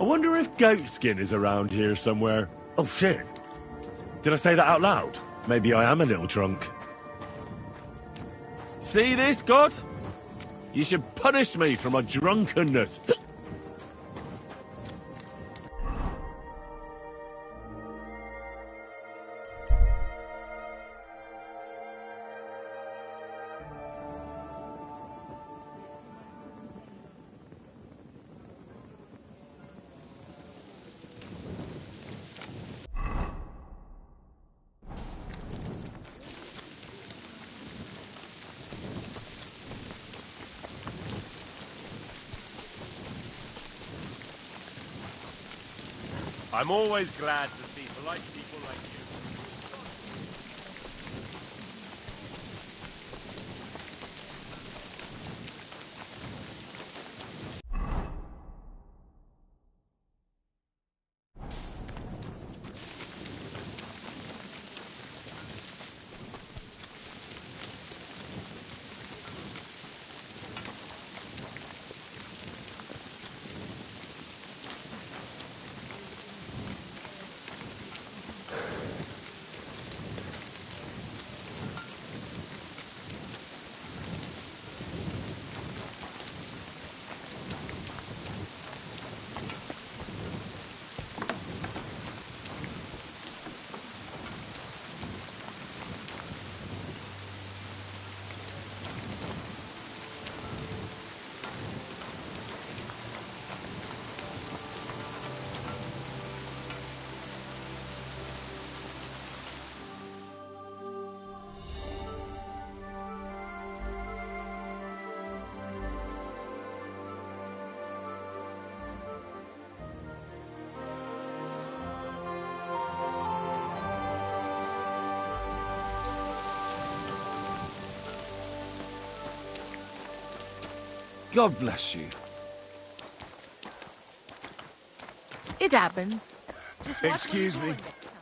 I wonder if Goatskin is around here somewhere. Oh, shit. Did I say that out loud? Maybe I am a little drunk. See this, God? You should punish me for my drunkenness. I'm always glad to see polite people like you. God bless you. It happens. Just watch Excuse what you're me. doing next time.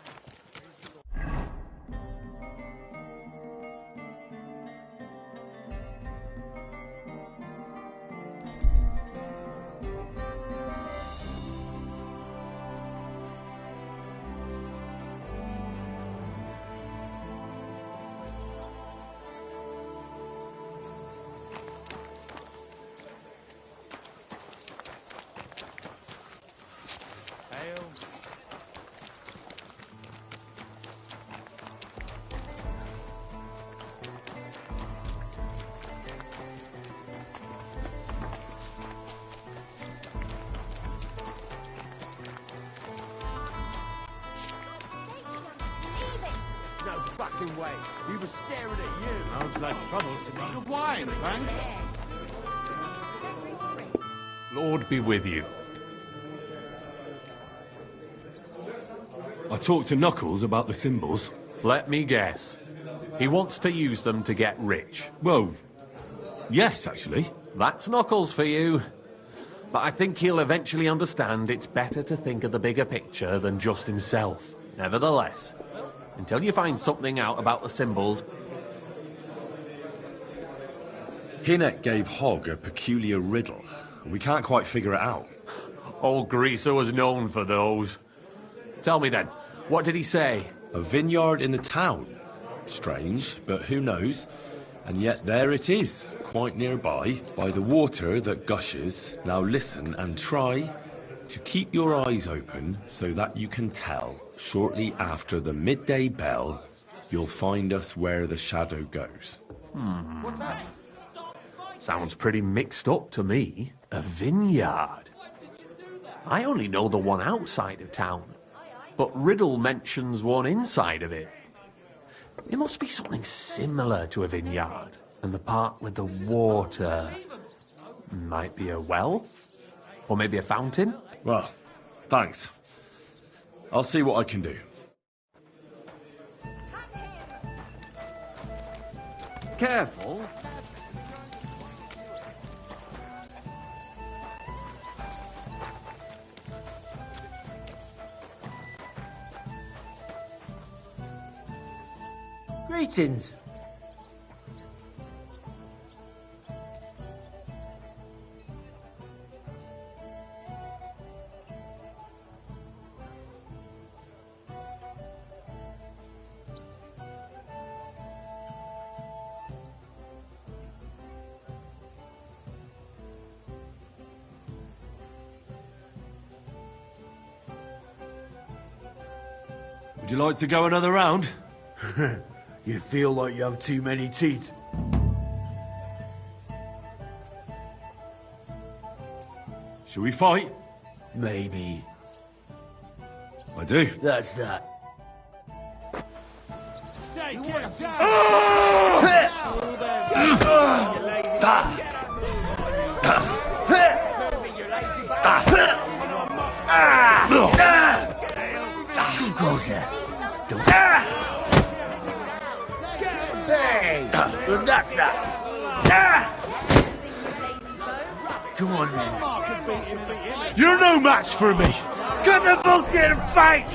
No fucking way. He was staring at you. Sounds like trouble to me. Good wine, thanks. Lord be with you. I talked to Knuckles about the symbols. Let me guess. He wants to use them to get rich. Well, yes, actually. That's Knuckles for you. But I think he'll eventually understand it's better to think of the bigger picture than just himself. Nevertheless, until you find something out about the symbols... Hinnock gave Hogg a peculiar riddle. We can't quite figure it out. Old Greaser was known for those. Tell me then, what did he say? A vineyard in the town. Strange, but who knows? And yet there it is, quite nearby, by the water that gushes. Now listen and try to keep your eyes open so that you can tell. Shortly after the midday bell, you'll find us where the shadow goes. What's that? Sounds pretty mixed up to me. A vineyard. I only know the one outside of town, but Riddle mentions one inside of it. It must be something similar to a vineyard, and the part with the water might be a well, or maybe a fountain. Well, thanks. I'll see what I can do. Careful. Greetings. Would you like to go another round? You feel like you have too many teeth. Shall we fight? Maybe. I do. That's that. Take it down! Come closer. Don't. Hey! That's that. Come on, then. You're no match for me! Get the bullshit and fight!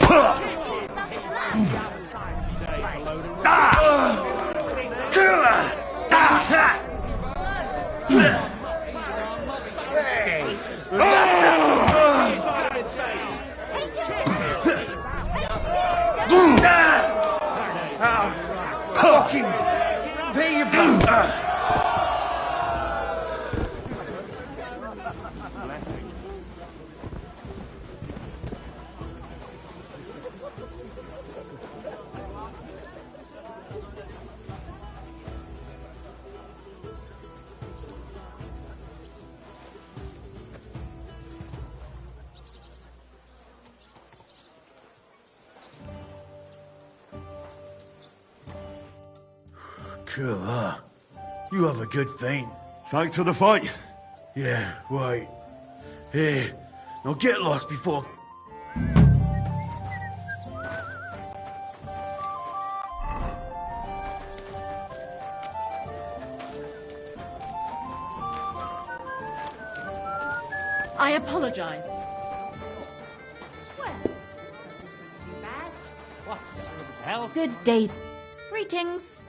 Fucking pay your back. Cool, you have a good feint. Thanks for the fight. Yeah, right. Here, now get lost before... I apologize. Good day. Greetings.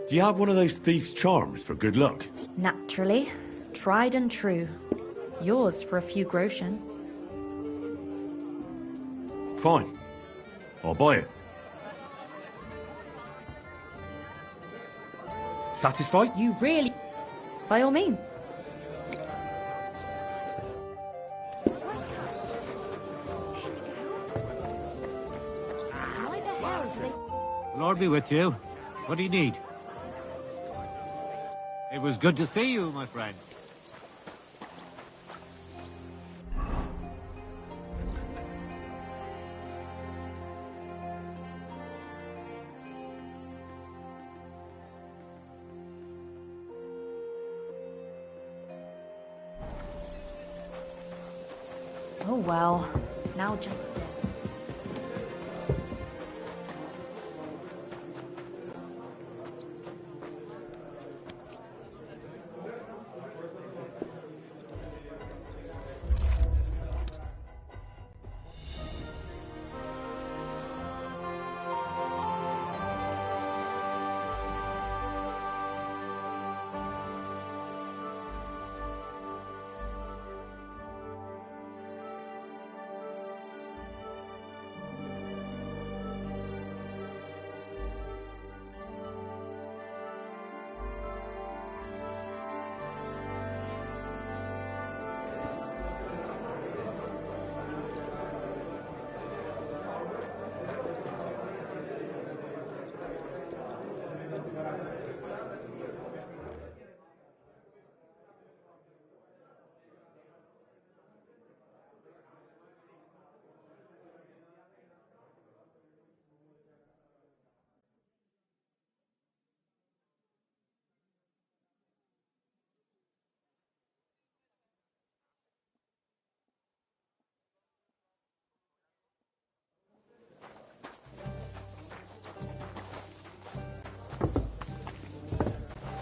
Do you have one of those thief's charms for good luck? Naturally. Tried and true. Yours for a few groschen. Fine. I'll buy it. Satisfied? You really... By all means. Lord be with you. What do you need? It was good to see you, my friend. Oh well. Now just this.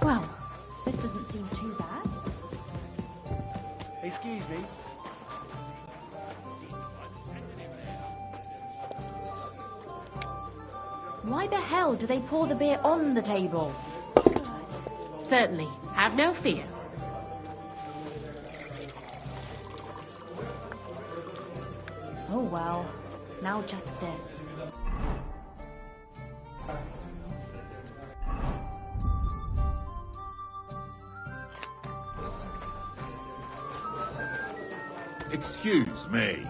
Well, this doesn't seem too bad. Excuse me. Why the hell do they pour the beer on the table? Certainly. Have no fear. Oh well. Now just this. Excuse me.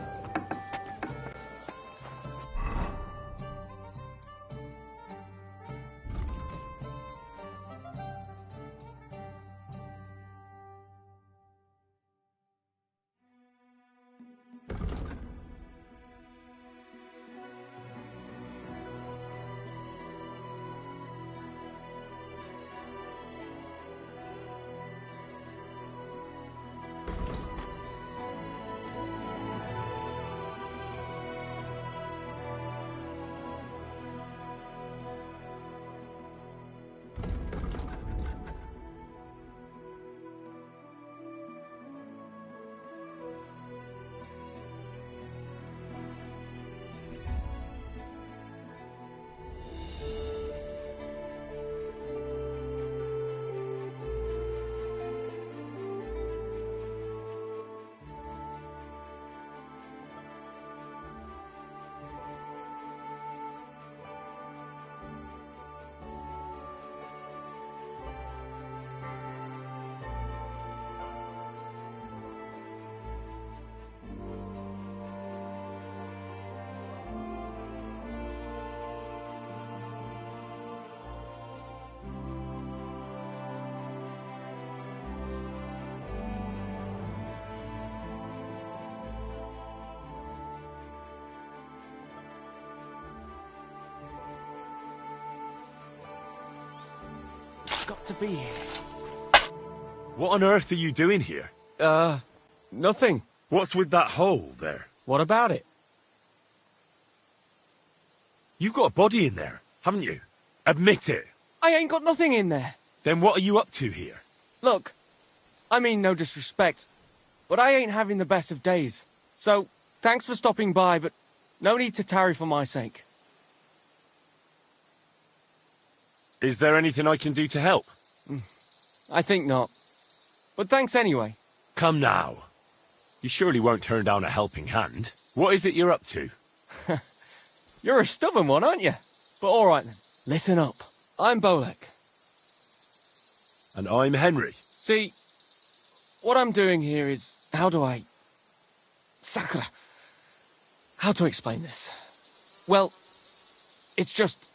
Got to be here. What on earth are you doing here? Nothing. What's with that hole there? What about it? You've got a body in there, haven't you? Admit it. I ain't got nothing in there. Then what are you up to here? Look, I mean no disrespect, but I ain't having the best of days. So, thanks for stopping by, but no need to tarry for my sake. Is there anything I can do to help? I think not. But thanks anyway. Come now. You surely won't turn down a helping hand. What is it you're up to? You're a stubborn one, aren't you? But all right then. Listen up. I'm Bolek. And I'm Henry. See, what I'm doing here is... How do I... Sakura. How to explain this? Well, it's just...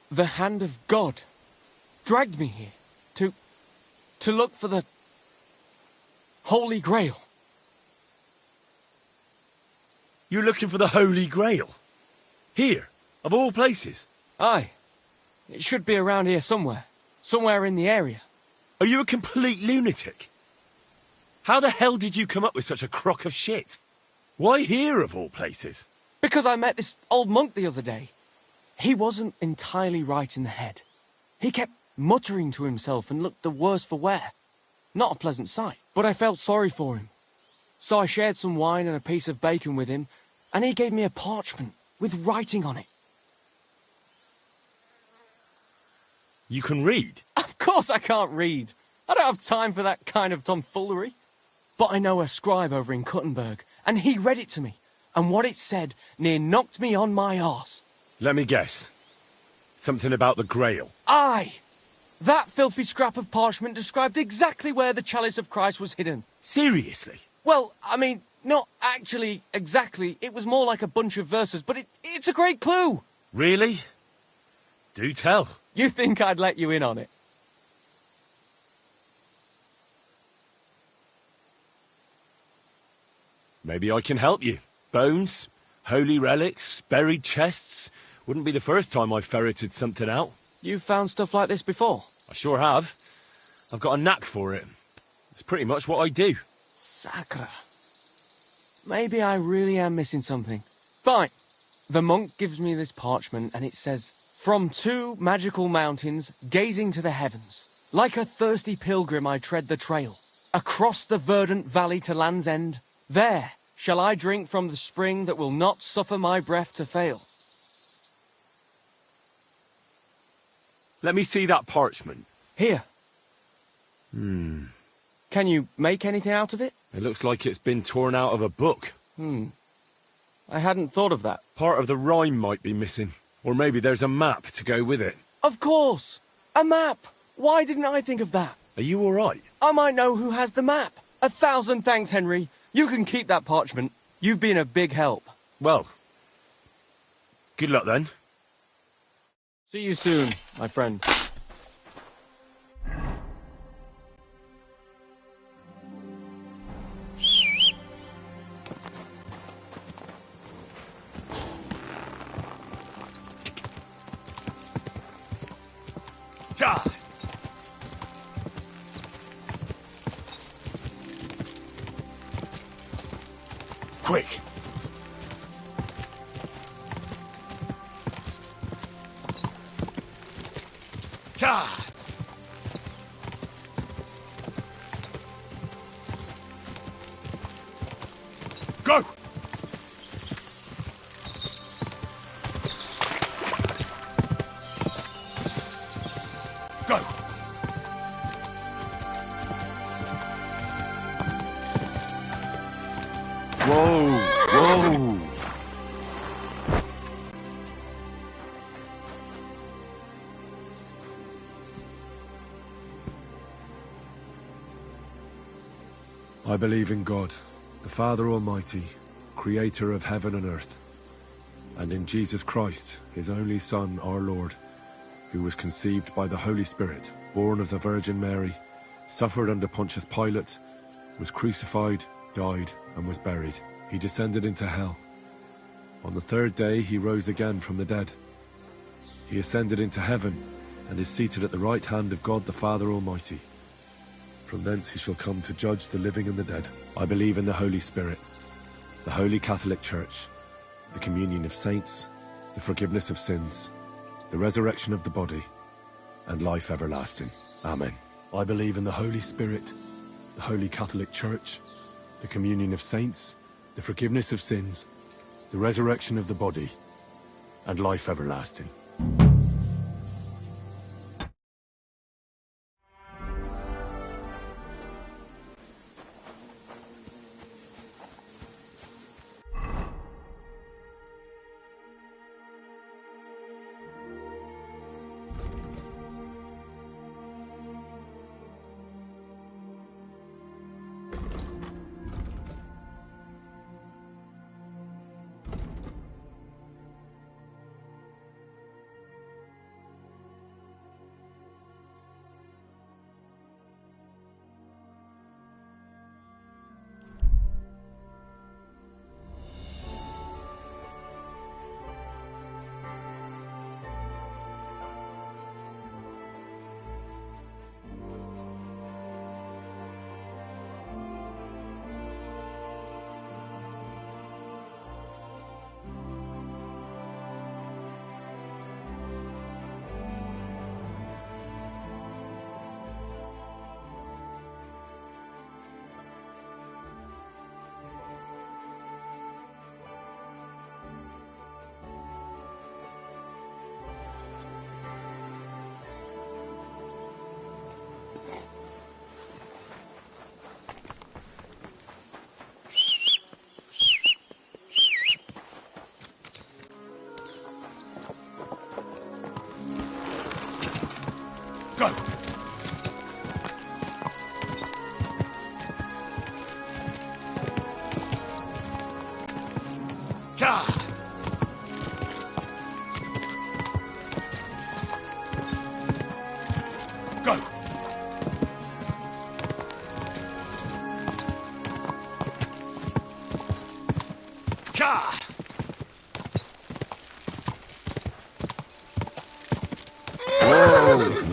The hand of God dragged me here to look for the Holy Grail. You're looking for the Holy Grail? Here, of all places? Aye. It should be around here somewhere. Somewhere in the area. Are you a complete lunatic? How the hell did you come up with such a crock of shit? Why here, of all places? Because I met this old monk the other day. He wasn't entirely right in the head. He kept muttering to himself and looked the worse for wear. Not a pleasant sight, but I felt sorry for him. So I shared some wine and a piece of bacon with him, and he gave me a parchment with writing on it. You can read? Of course I can't read. I don't have time for that kind of tomfoolery. But I know a scribe over in Kuttenberg, and he read it to me, and what it said near knocked me on my arse. Let me guess. Something about the Grail. Aye! That filthy scrap of parchment described exactly where the chalice of Christ was hidden. Seriously? Well, I mean, not actually exactly. It was more like a bunch of verses, but it's a great clue. Really? Do tell. You think I'd let you in on it? Maybe I can help you. Bones, holy relics, buried chests. Wouldn't be the first time I ferreted something out. You've found stuff like this before? I sure have. I've got a knack for it. It's pretty much what I do. Sakura. Maybe I really am missing something. Fine. The monk gives me this parchment and it says, "From 2 magical mountains, gazing to the heavens. Like a thirsty pilgrim I tread the trail. Across the verdant valley to Land's End. There shall I drink from the spring that will not suffer my breath to fail." Let me see that parchment. Here. Can you make anything out of it? It looks like it's been torn out of a book. I hadn't thought of that. Part of the rhyme might be missing. Or maybe there's a map to go with it. Of course! A map! Why didn't I think of that? Are you all right? I might know who has the map. 1,000 thanks, Henry. You can keep that parchment. You've been a big help. Well, good luck then. See you soon, my friend. Charge! Quick! Charge! Go! Go! Whoa! Whoa! I believe in God, the Father Almighty, creator of heaven and earth, and in Jesus Christ, his only Son, our Lord, who was conceived by the Holy Spirit, born of the Virgin Mary, suffered under Pontius Pilate, was crucified, died, and was buried. He descended into hell. On the third day he rose again from the dead. He ascended into heaven, and is seated at the right hand of God the Father Almighty. From thence he shall come to judge the living and the dead. I believe in the Holy Spirit, the Holy Catholic Church, the communion of saints, the forgiveness of sins, the resurrection of the body, and life everlasting. Amen. I believe in the Holy Spirit, the Holy Catholic Church, the communion of saints, the forgiveness of sins, the resurrection of the body, and life everlasting. Go! Charge! Go! Charge! Whoa!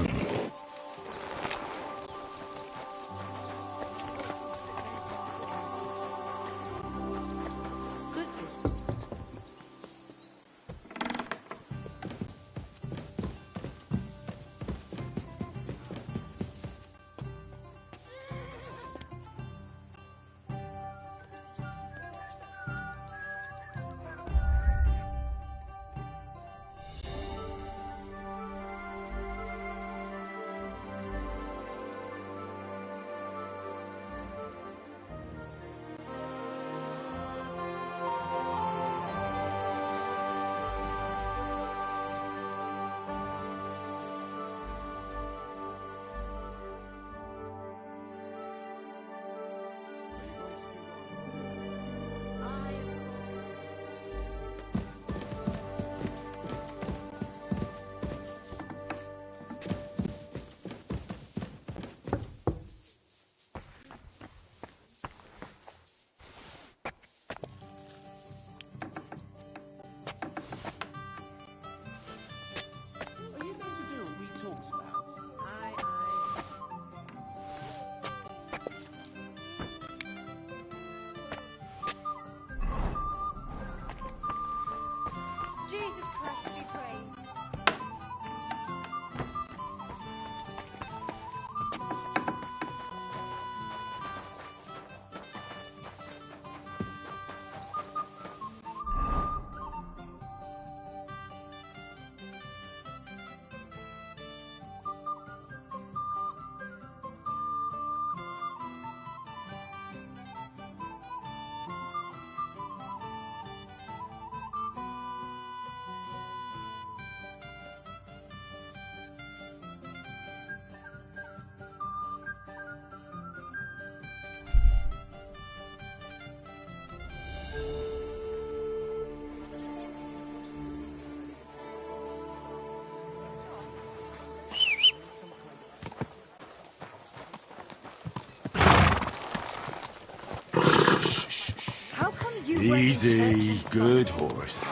Easy, good horse.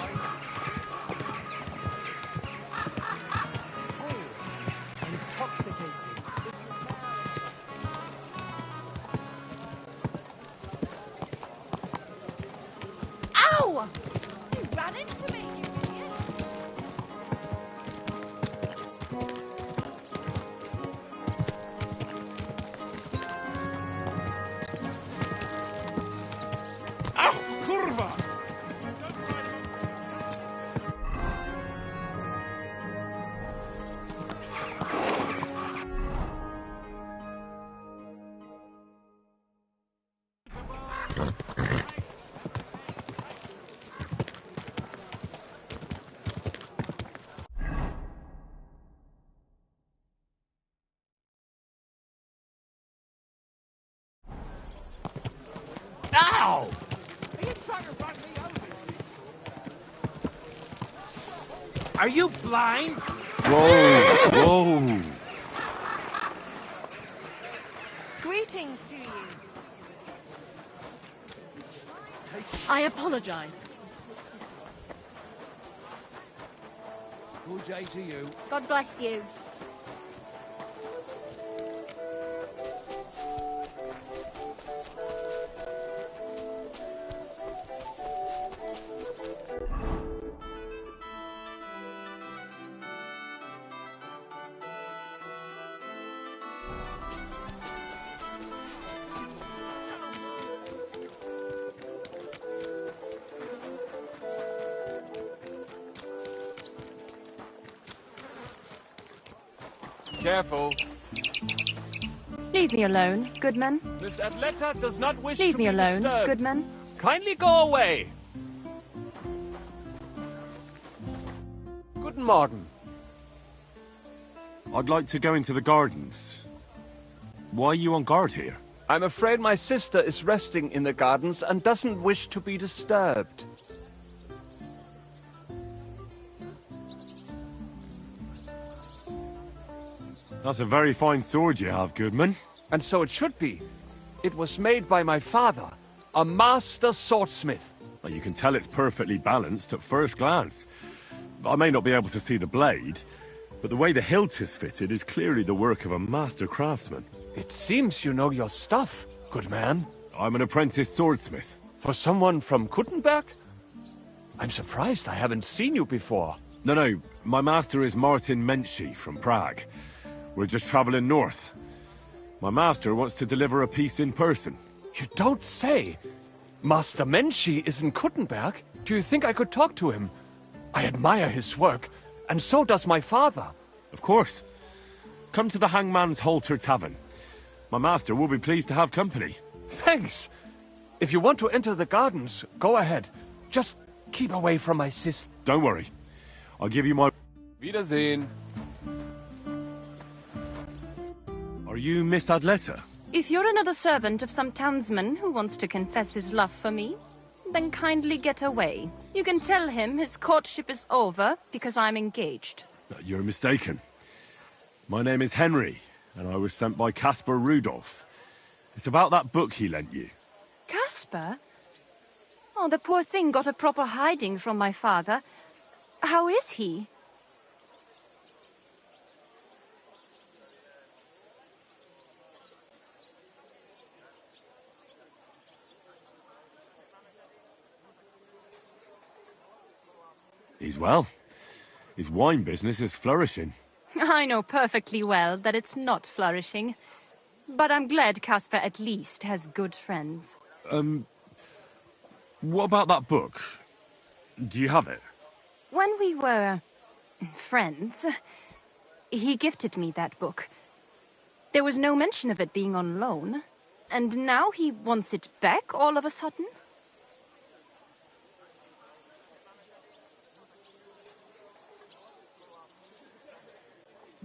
Ow! You ran into me, you idiot! Ow! Kurwa! Ow! Are you trying to run me over? Are you blind? Whoa, whoa. Greetings to you. I apologize. Good day to you. God bless you. Careful. Leave me alone, Goodman. Miss Atletta does not wish Leave to me be alone, disturbed. Goodman. Kindly go away. Guten Morgen. I'd like to go into the gardens. Why are you on guard here? I'm afraid my sister is resting in the gardens and doesn't wish to be disturbed. That's a very fine sword you have, Goodman. And so it should be. It was made by my father, a master swordsmith. Well, you can tell it's perfectly balanced at first glance. I may not be able to see the blade, but the way the hilt is fitted is clearly the work of a master craftsman. It seems you know your stuff, good man. I'm an apprentice swordsmith. For someone from Kuttenberg? I'm surprised I haven't seen you before. No, my master is Martin Menschy from Prague. We're just traveling north. My master wants to deliver a piece in person. You don't say! Master Menschy is in Kuttenberg? Do you think I could talk to him? I admire his work, and so does my father. Of course. Come to the Hangman's Halter Tavern. My master will be pleased to have company. Thanks! If you want to enter the gardens, go ahead. Just keep away from my sis. Don't worry. I'll give you my... Wiedersehen. Are you Miss Adletta? If you're another servant of some townsman who wants to confess his love for me, then kindly get away. You can tell him his courtship is over because I'm engaged. You're mistaken. My name is Henry, and I was sent by Caspar Rudolph. It's about that book he lent you. Caspar? Oh, the poor thing got a proper hiding from my father. How is he? He's well. His wine business is flourishing. I know perfectly well that it's not flourishing. But I'm glad Caspar at least has good friends. What about that book? Do you have it? When we were friends, he gifted me that book. There was no mention of it being on loan. And now he wants it back all of a sudden?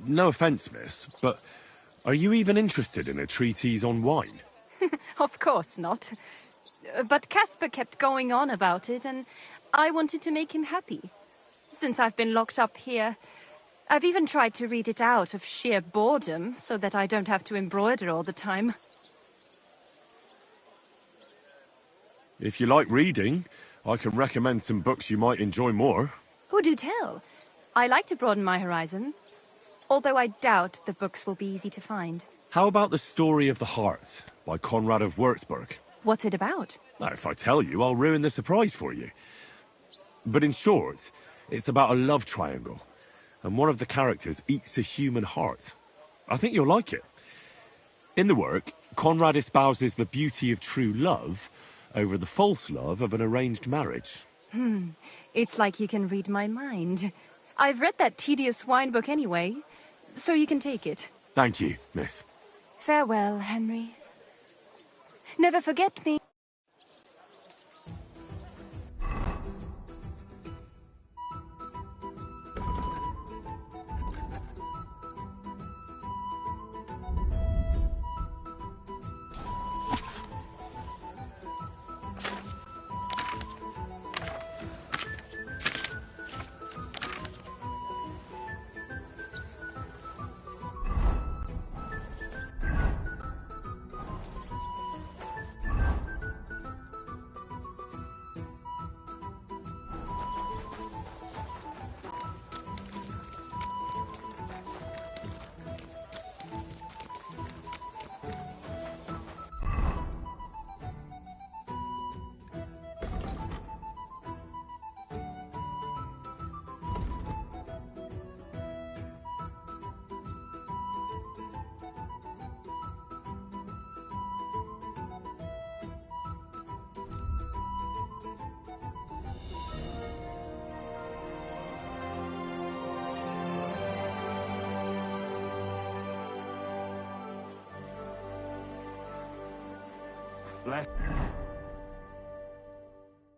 No offense, miss, but are you even interested in a treatise on wine? Of course not. But Caspar kept going on about it, and I wanted to make him happy. Since I've been locked up here, I've even tried to read it out of sheer boredom, so that I don't have to embroider all the time. If you like reading, I can recommend some books you might enjoy more. Who do tell? I like to broaden my horizons, although I doubt the books will be easy to find. How about The Story of the Heart by Conrad of Würzburg? What's it about? Now, if I tell you, I'll ruin the surprise for you. But in short, it's about a love triangle, and one of the characters eats a human heart. I think you'll like it. In the work, Conrad espouses the beauty of true love over the false love of an arranged marriage. It's like you can read my mind. I've read that tedious wine book anyway, so you can take it. Thank you, miss. Farewell, Henry. Never forget me.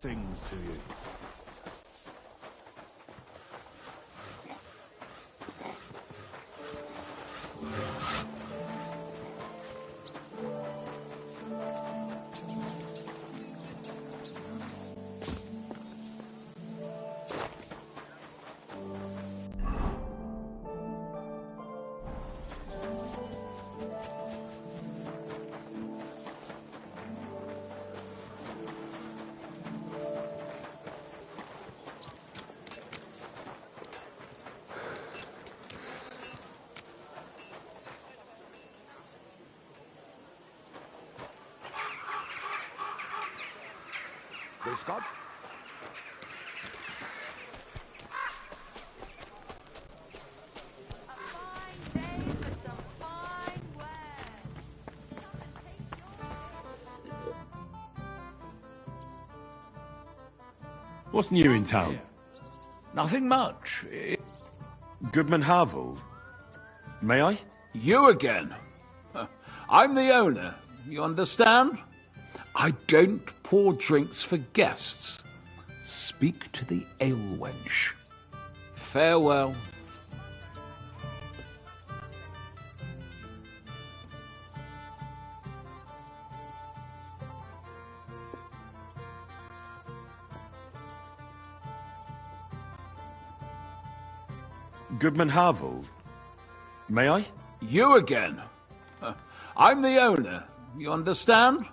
Blessings to you. Scott? What's new in town? Nothing much. Goodman Havel. May I? You again. I'm the owner, you understand? I don't pour drinks for guests. Speak to the ale wench. Farewell. Goodman Havel. May I? You again. I'm the owner, you understand?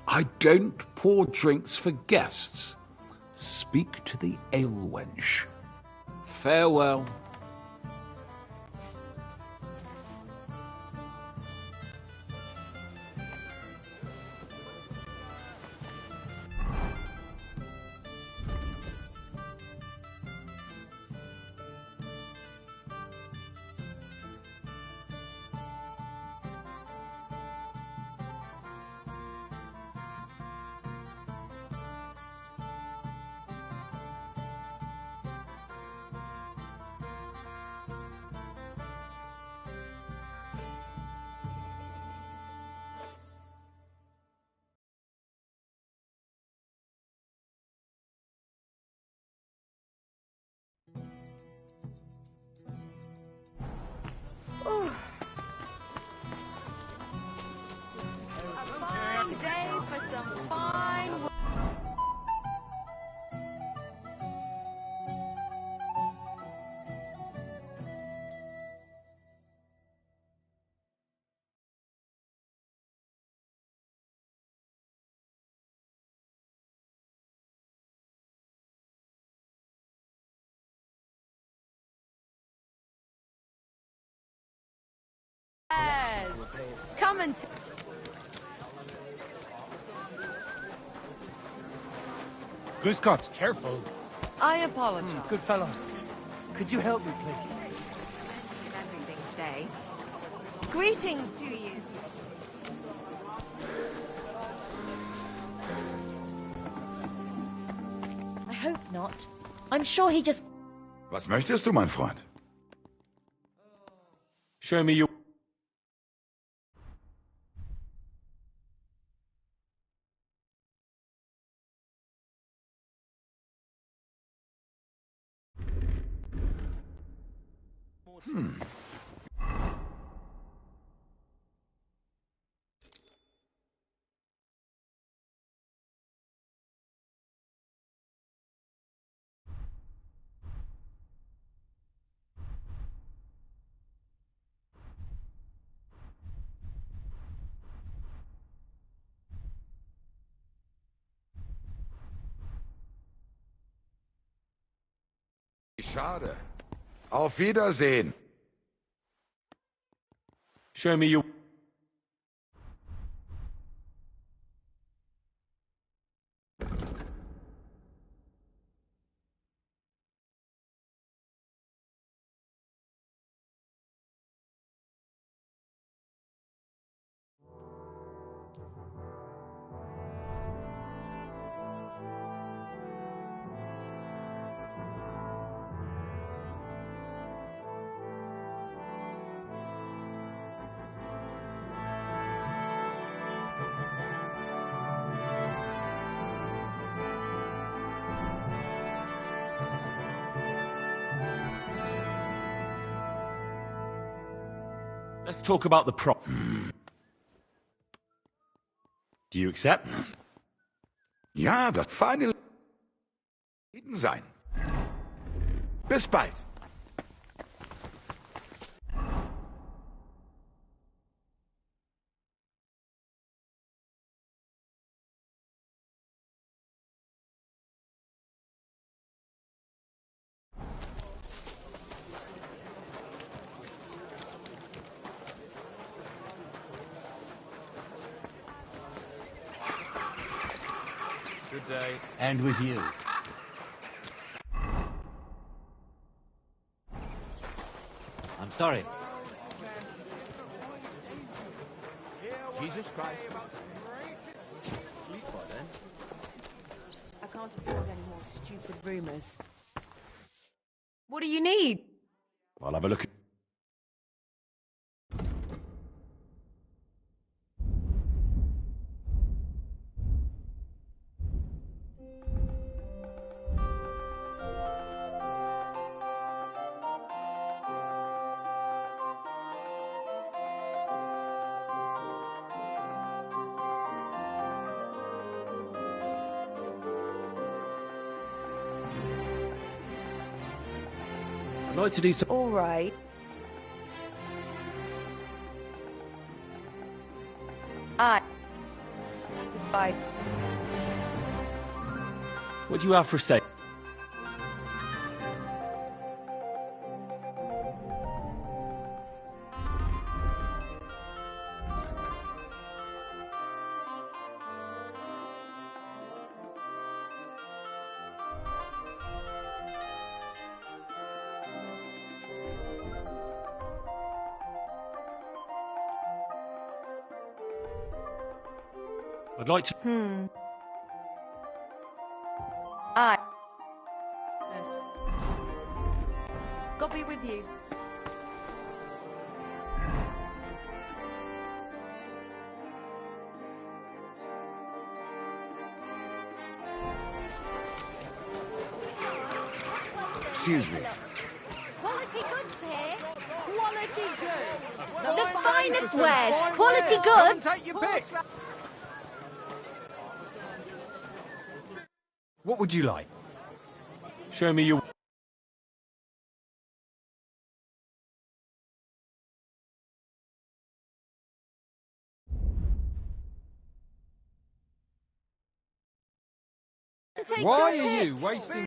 I don't pour drinks for guests. Speak to the ale wench. Farewell. Come and... Grüß Gott. Careful. I apologize. Good fellow. Could you help me, please? Everything today. Greetings to you. I hope not. I'm sure he just... Was möchtest du, mein Freund? Show me your... Schade. Auf Wiedersehen. Show me your... Let's talk about the prop. Do you accept? Ja, das feine sein. Bis bald. Good day. And with you. I'm sorry. Jesus Christ. Sleep by then. I can't afford any more stupid rumors. What do you need? I'll have a look. I'd like to do some... All right. Satisfied. What do you have for say? I'd like to... Yes. God be with you. Excuse me. Quality goods here. Quality goods. The finest wares. Quality goods. Take your pick. What would you like? Show me your... Why are you wasting...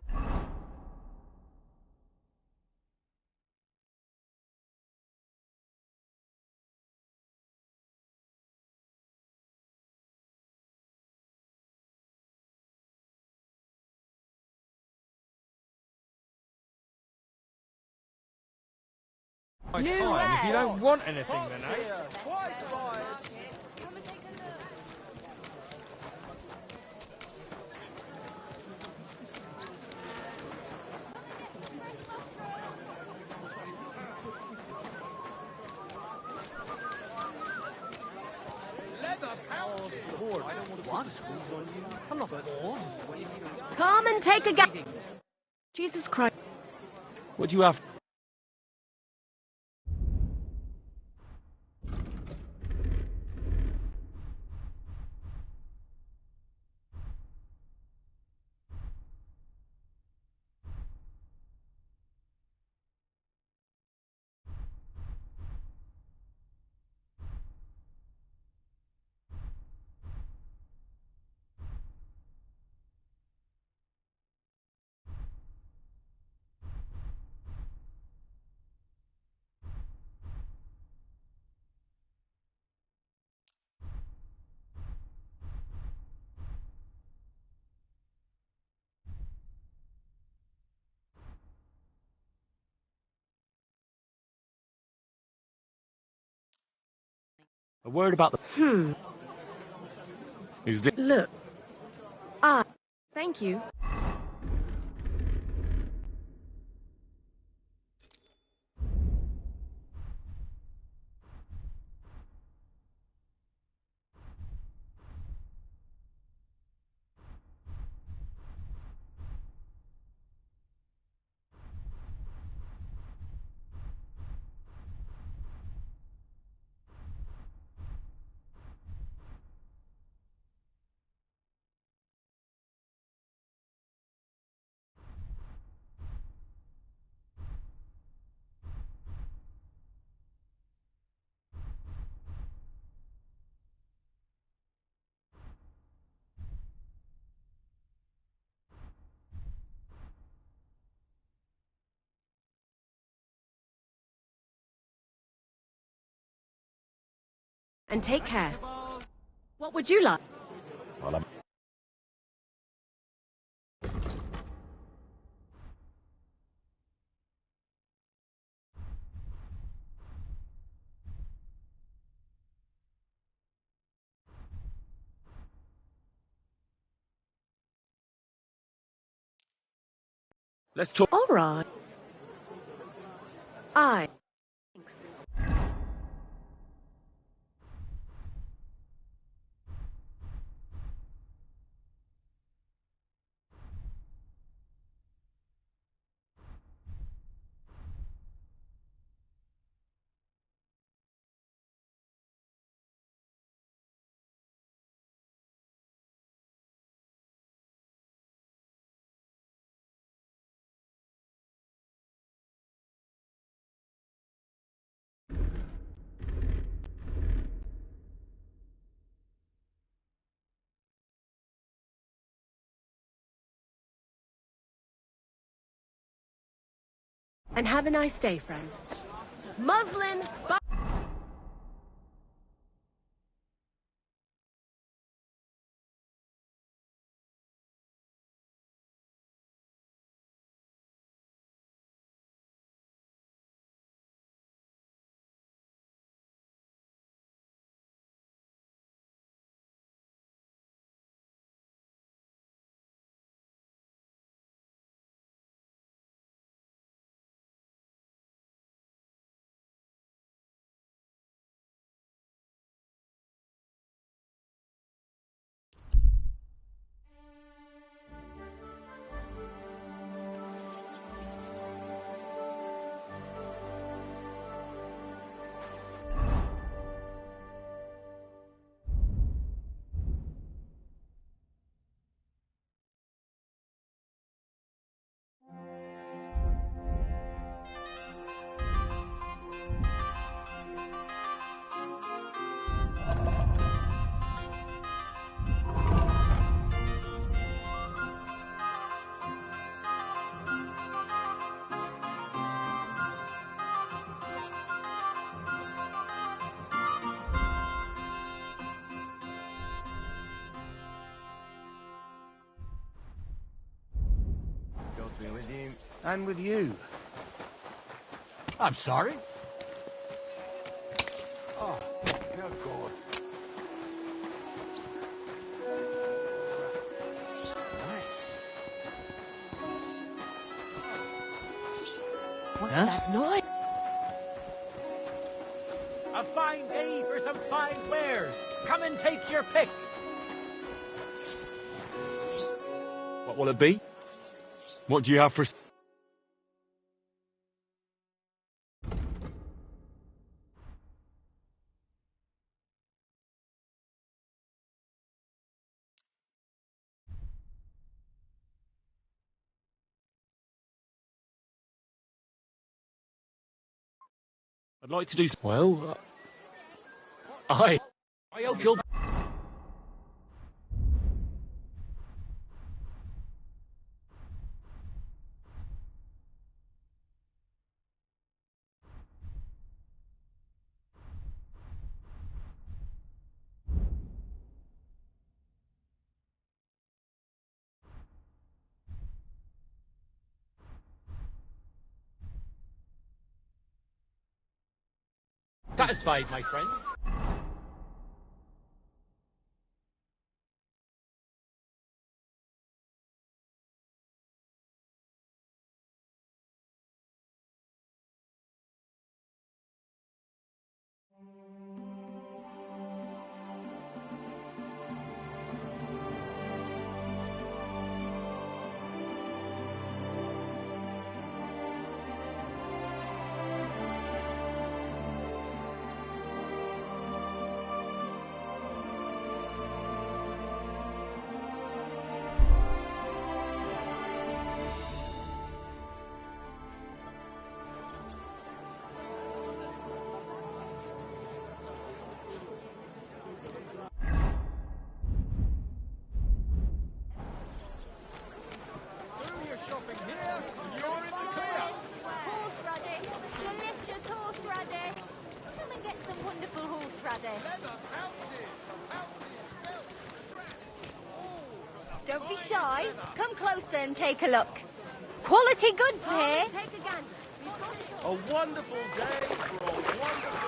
Fine. If you don't want anything, then I'm not bored. Come and take a gap. Jesus Christ. What do you have? A word about the... Is this... Look. Thank you. And take care. What would you like? Well, I'm... Let's talk... All right. Thanks. And have a nice day, friend. Muslin! God be with you. And with you. I'm sorry. What's that noise? A fine day for some fine wares. Come and take your pick. What will it be? What do you have for... I'd like to do... Well, I hope you'll... Satisfied, my friend. Horseradish. Delicious horseradish. Come and get some wonderful horseradish. Don't be shy. Come closer and take a look. Quality goods here. Take a gander. A wonderful day for a wonderful day.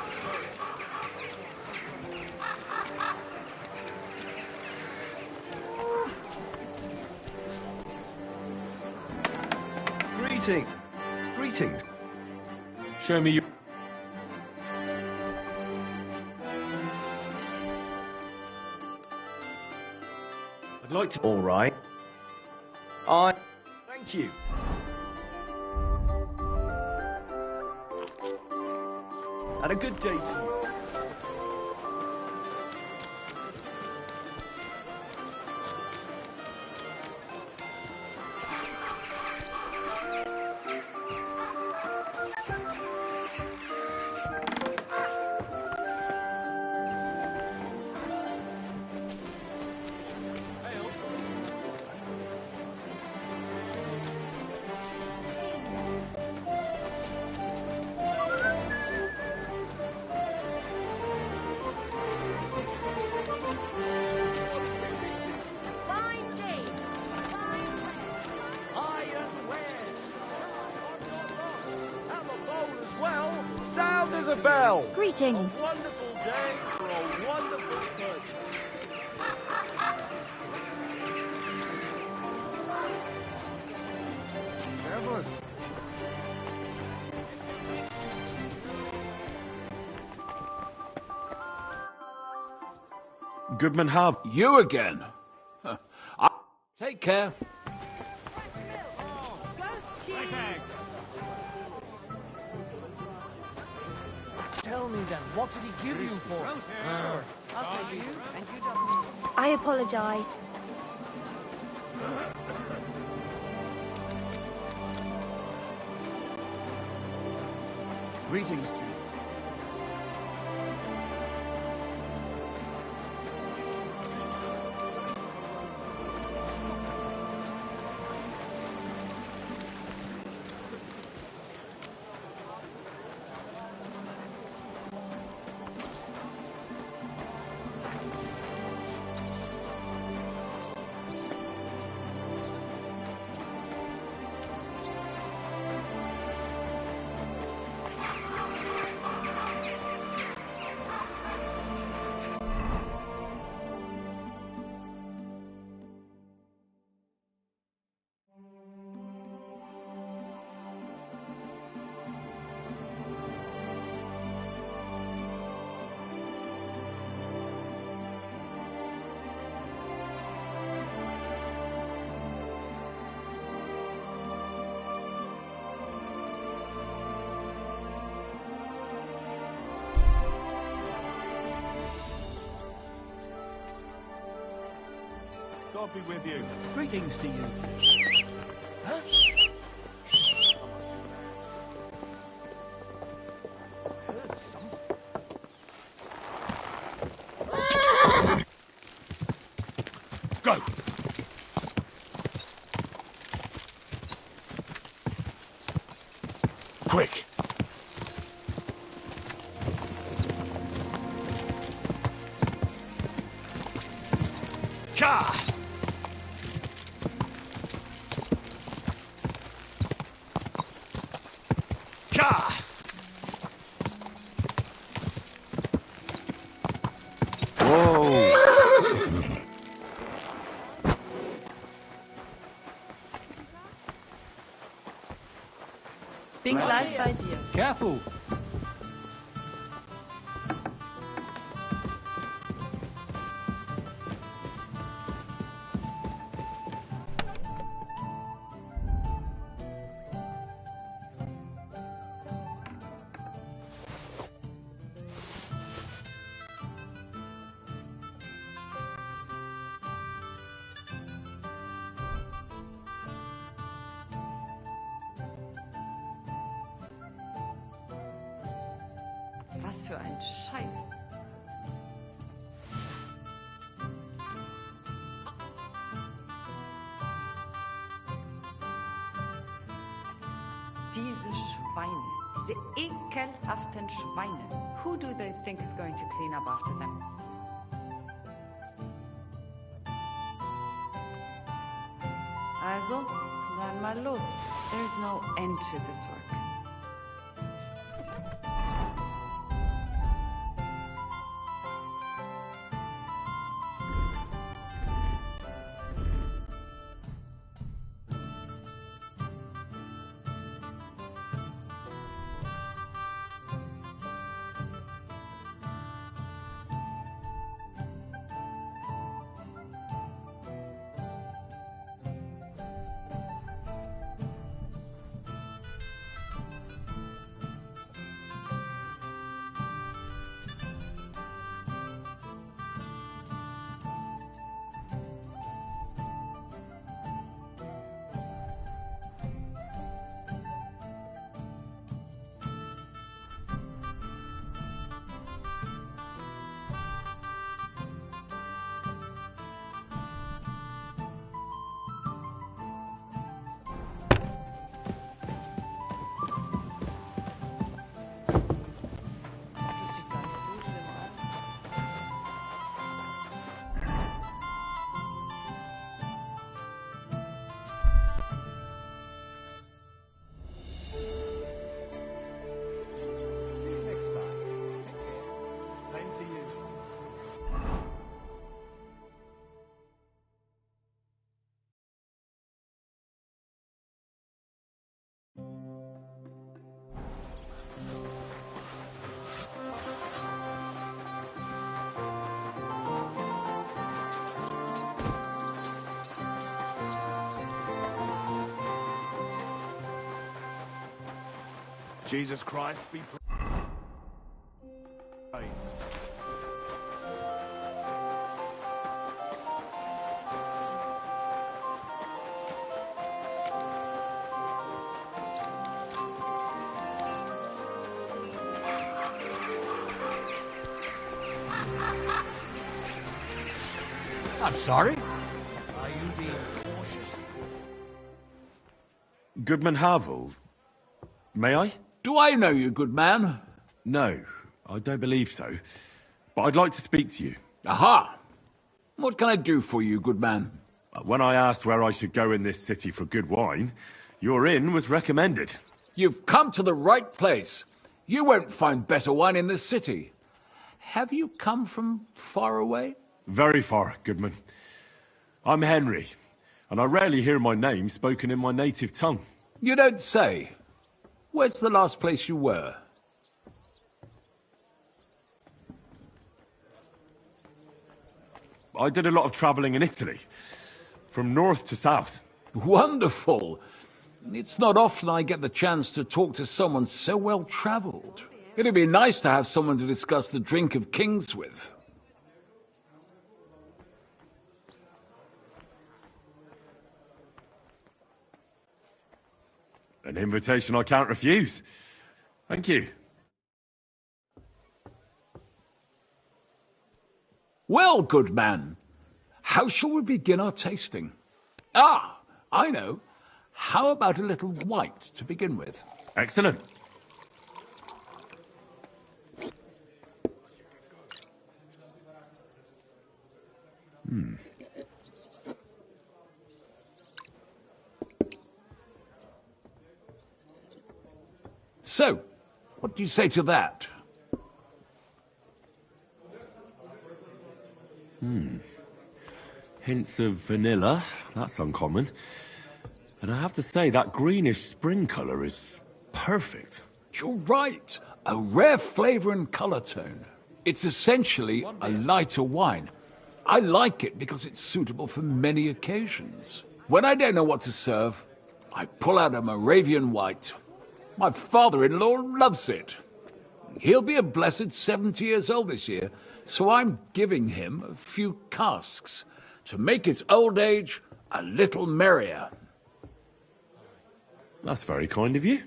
Greetings. Show me you... I'd like to... All right. Thank you. And a good day to you. Greetings. A wonderful day for a wonderful person. Marvelous. Goodman have... You again? Take care. Tell me then, what did he give you for? I'll tell you, and you don't... I apologize. Greetings to you. God be with you. Greetings to you. Huh? Go! Quick! Ka! Ka! Whoa! Bin gleich bei dir. Careful. Was für ein Scheiß. Diese Schweine, diese ekelhaften Schweine. Who do they think is going to clean up after them? Also, dann mal los. There's no end to this work. Jesus Christ be praised. I'm sorry. Are you being cautious? Goodman Havel, may I? Do I know you, good man? No, I don't believe so. But I'd like to speak to you. Aha! What can I do for you, good man? When I asked where I should go in this city for good wine, your inn was recommended. You've come to the right place. You won't find better wine in this city. Have you come from far away? Very far, Goodman. I'm Henry, and I rarely hear my name spoken in my native tongue. You don't say. Where's the last place you were? I did a lot of travelling in Italy, from north to south. Wonderful. It's not often I get the chance to talk to someone so well-travelled. It'd be nice to have someone to discuss the drink of kings with. An invitation I can't refuse. Thank you. Well, good man, how shall we begin our tasting? Ah, I know. How about a little white to begin with? Excellent. So, what do you say to that? Hints of vanilla. That's uncommon. And I have to say, that greenish spring colour is perfect. You're right. A rare flavour and colour tone. It's essentially a lighter wine. I like it because it's suitable for many occasions. When I don't know what to serve, I pull out a Moravian white. My father-in-law loves it. He'll be a blessed 70 years old this year, so I'm giving him a few casks to make his old age a little merrier. That's very kind of you.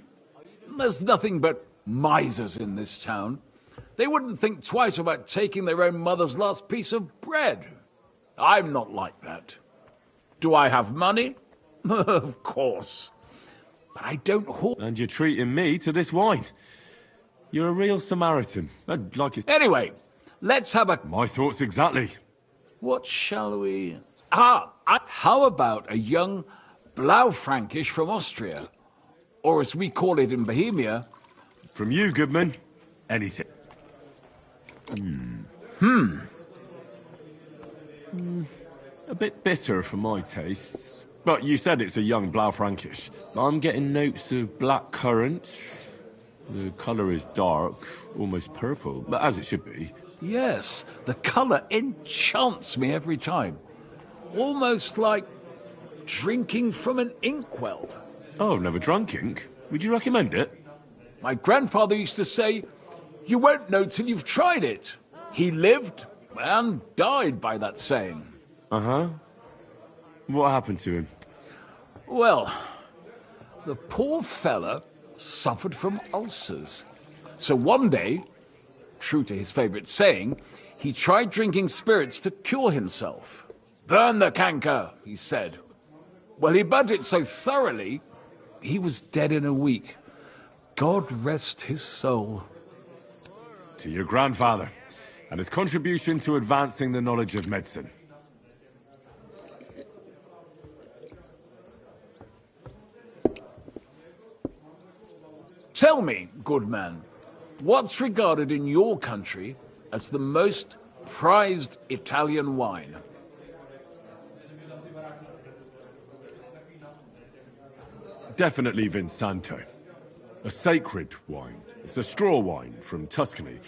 There's nothing but misers in this town. They wouldn't think twice about taking their own mother's last piece of bread. I'm not like that. Do I have money? Of course. But I don't hoard. And you're treating me to this wine. You're a real Samaritan. I'd like it. Anyway, let's have a... My thoughts exactly. What shall we... how about a young Blaufränkisch from Austria? Or as we call it in Bohemia... From you, Goodman, anything. A bit bitter for my tastes. But you said it's a young Blaufränkisch. I'm getting notes of black currant. The colour is dark, almost purple, but as it should be. Yes, the colour enchants me every time. Almost like drinking from an inkwell. Oh, never drunk ink. Would you recommend it? My grandfather used to say, you won't know till you've tried it. He lived and died by that saying. Uh-huh. What happened to him? Well, the poor fella suffered from ulcers. So one day, true to his favourite saying, he tried drinking spirits to cure himself. Burn the canker, he said. Well, he burnt it so thoroughly, he was dead in a week. God rest his soul. To your grandfather, and his contribution to advancing the knowledge of medicine. Tell me, good man, what's regarded in your country as the most prized Italian wine? Definitely Vinsanto. A sacred wine. It's a straw wine from Tuscany.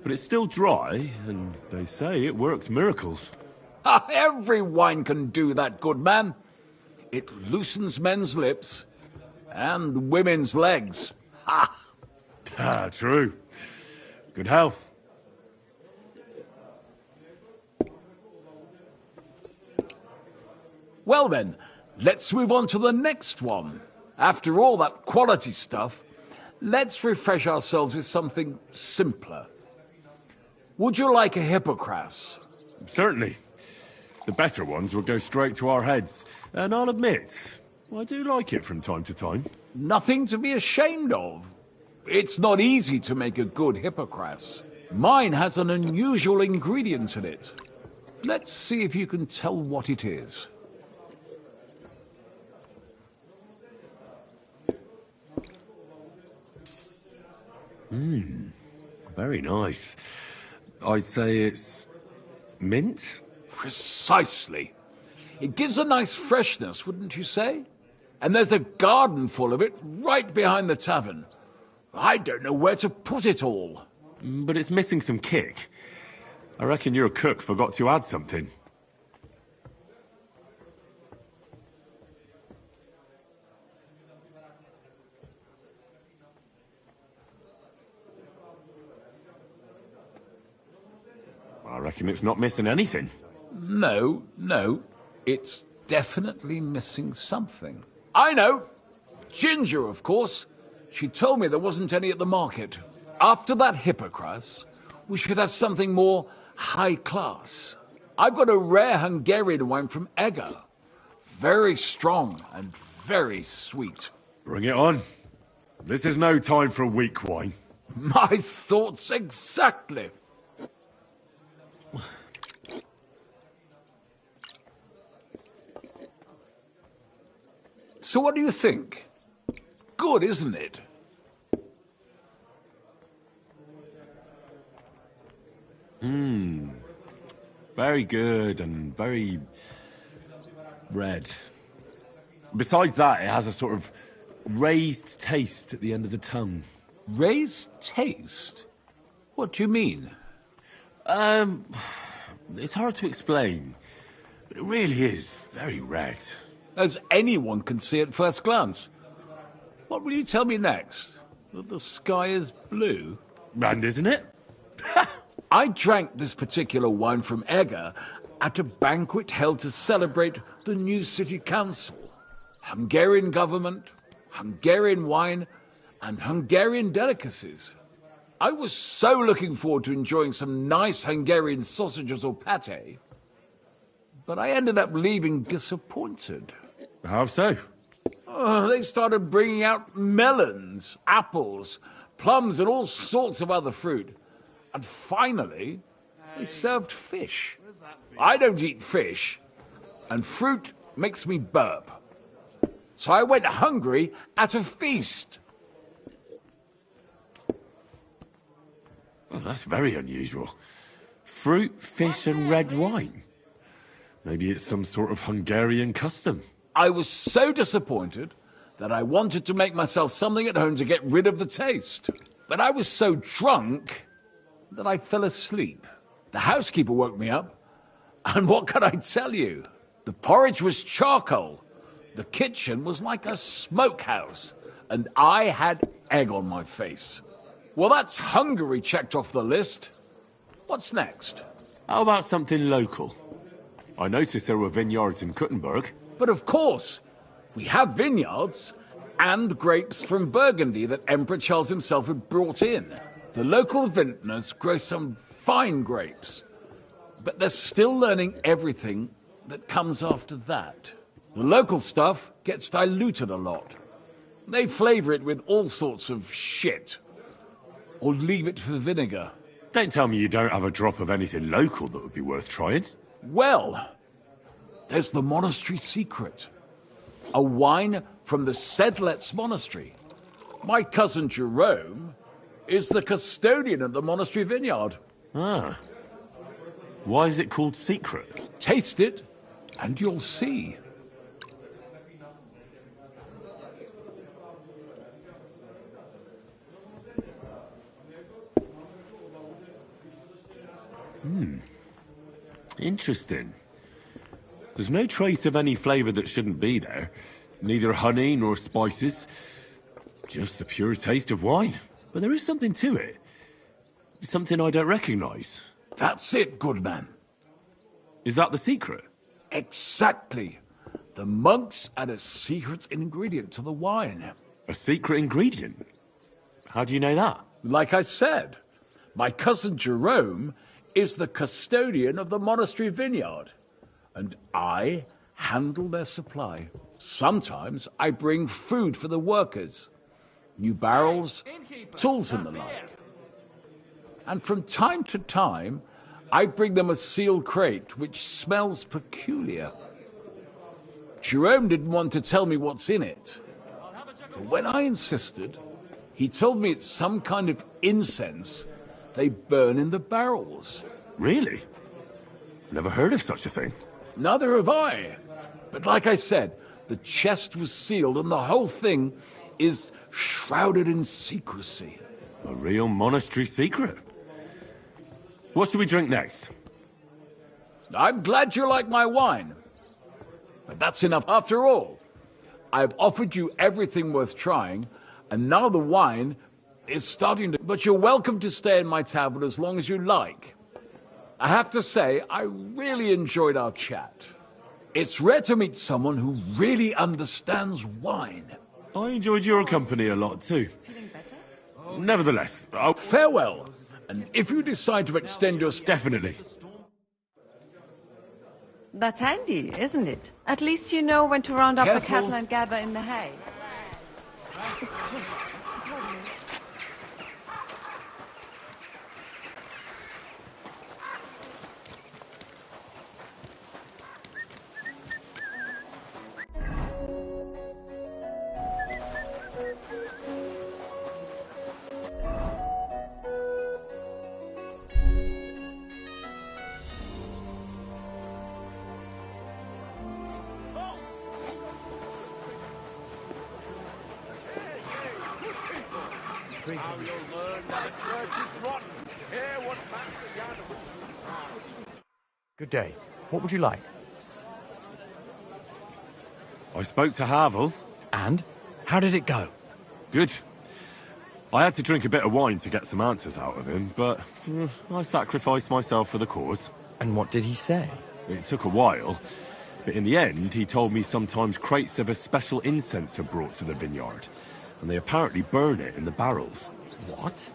But it's still dry, and they say it works miracles. Every wine can do that, good man. It loosens men's lips and women's legs. Ha! Ah, true. Good health. Well then, let's move on to the next one. After all that quality stuff, let's refresh ourselves with something simpler. Would you like a Hippocras? Certainly. The better ones will go straight to our heads. And I'll admit, I do like it from time to time. Nothing to be ashamed of. It's not easy to make a good Hippocras. Mine has an unusual ingredient in it. Let's see if you can tell what it is. Very nice. I'd say it's mint? Precisely. It gives a nice freshness, wouldn't you say? And there's a garden full of it right behind the tavern. I don't know where to put it all. But it's missing some kick. I reckon your cook forgot to add something. I reckon it's not missing anything. No. It's definitely missing something. I know. Ginger, of course. She told me there wasn't any at the market. After that Hippocras, we should have something more high class. I've got a rare Hungarian wine from Eger. Very strong and very sweet. Bring it on. This is no time for weak wine. My thoughts exactly. So what do you think? Good, isn't it? Very good and very red. Besides that, it has a sort of raised taste at the end of the tongue. Raised taste? What do you mean? It's hard to explain, but it really is very red. As anyone can see at first glance. What will you tell me next? That the sky is blue? And isn't it? I drank this particular wine from Eger at a banquet held to celebrate the new city council. Hungarian government, Hungarian wine, and Hungarian delicacies. I was so looking forward to enjoying some nice Hungarian sausages or pate, but I ended up leaving disappointed. How so? They started bringing out melons, apples, plums, and all sorts of other fruit. And finally, they served fish. I don't eat fish, and fruit makes me burp. So I went hungry at a feast. Well, that's very unusual. Fruit, fish, and red wine. Maybe it's some sort of Hungarian custom. I was so disappointed that I wanted to make myself something at home to get rid of the taste. But I was so drunk that I fell asleep. The housekeeper woke me up, and what can I tell you? The porridge was charcoal. The kitchen was like a smokehouse, and I had egg on my face. Well, that's Hungary checked off the list. What's next? How about something local? I noticed there were vineyards in Kuttenberg. But of course, we have vineyards and grapes from Burgundy that Emperor Charles himself had brought in. The local vintners grow some fine grapes, but they're still learning everything that comes after that. The local stuff gets diluted a lot. They flavor it with all sorts of shit, or leave it for vinegar. Don't tell me you don't have a drop of anything local that would be worth trying. Well, there's the monastery secret. A wine from the Sedlets Monastery. My cousin Jerome is the custodian of the monastery vineyard. Ah. Why is it called secret? Taste it, and you'll see. Interesting. There's no trace of any flavour that shouldn't be there. Neither honey nor spices. Just the pure taste of wine. But there is something to it. Something I don't recognise. That's it, good man. Is that the secret? Exactly. The monks add a secret ingredient to the wine. A secret ingredient? How do you know that? Like I said, my cousin Jerome is the custodian of the monastery vineyard, and I handle their supply. Sometimes I bring food for the workers, new barrels, tools and the like. And from time to time, I bring them a sealed crate which smells peculiar. Jerome didn't want to tell me what's in it, but when I insisted, he told me it's some kind of incense they burn in the barrels. Really? I've never heard of such a thing. Neither have I. But like I said, the chest was sealed and the whole thing is shrouded in secrecy. A real monastery secret. What should we drink next? I'm glad you like my wine. But that's enough after all. I've offered you everything worth trying, and now the wine is starting to... But you're welcome to stay in my tavern as long as you like. I have to say, I really enjoyed our chat. It's rare to meet someone who really understands wine. I enjoyed your company a lot too. Nevertheless, Farewell. And if you decide to extend your... Definitely. That's handy, isn't it? At least you know when to round up the Careful. cattle and gather in the hay. Now you'll learn that a church is rotten. Hear what Master Jan... Good day. What would you like? I spoke to Havel. And? How did it go? Good. I had to drink a bit of wine to get some answers out of him, but I sacrificed myself for the cause. And what did he say? It took a while, but in the end, he told me sometimes crates of a special incense are brought to the vineyard, and they apparently burn it in the barrels. What?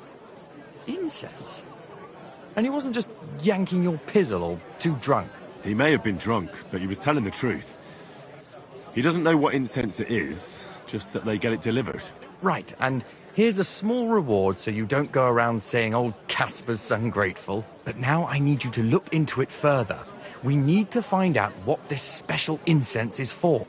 Incense? And he wasn't just yanking your pizzle or too drunk? He may have been drunk, but he was telling the truth. He doesn't know what incense it is, just that they get it delivered. Right, and here's a small reward so you don't go around saying old Casper's ungrateful. But now I need you to look into it further. We need to find out what this special incense is for.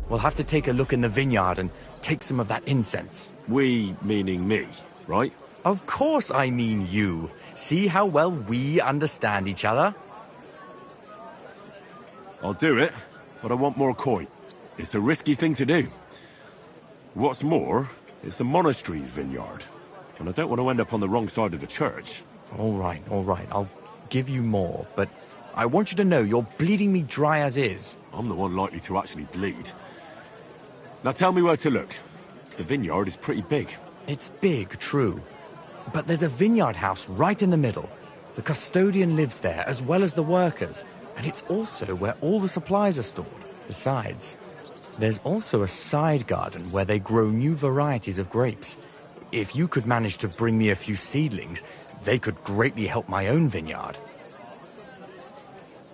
We'll have to take a look in the vineyard and take some of that incense. We, meaning me, right? Of course I mean you. See how well we understand each other? I'll do it, but I want more coin. It's a risky thing to do. What's more, it's the monastery's vineyard, and I don't want to end up on the wrong side of the church. All right. I'll give you more, but I want you to know you're bleeding me dry as is. I'm the one likely to actually bleed. Now tell me where to look. The vineyard is pretty big. It's big, true. But there's a vineyard house right in the middle. The custodian lives there, as well as the workers. And it's also where all the supplies are stored. Besides, there's also a side garden where they grow new varieties of grapes. If you could manage to bring me a few seedlings, they could greatly help my own vineyard.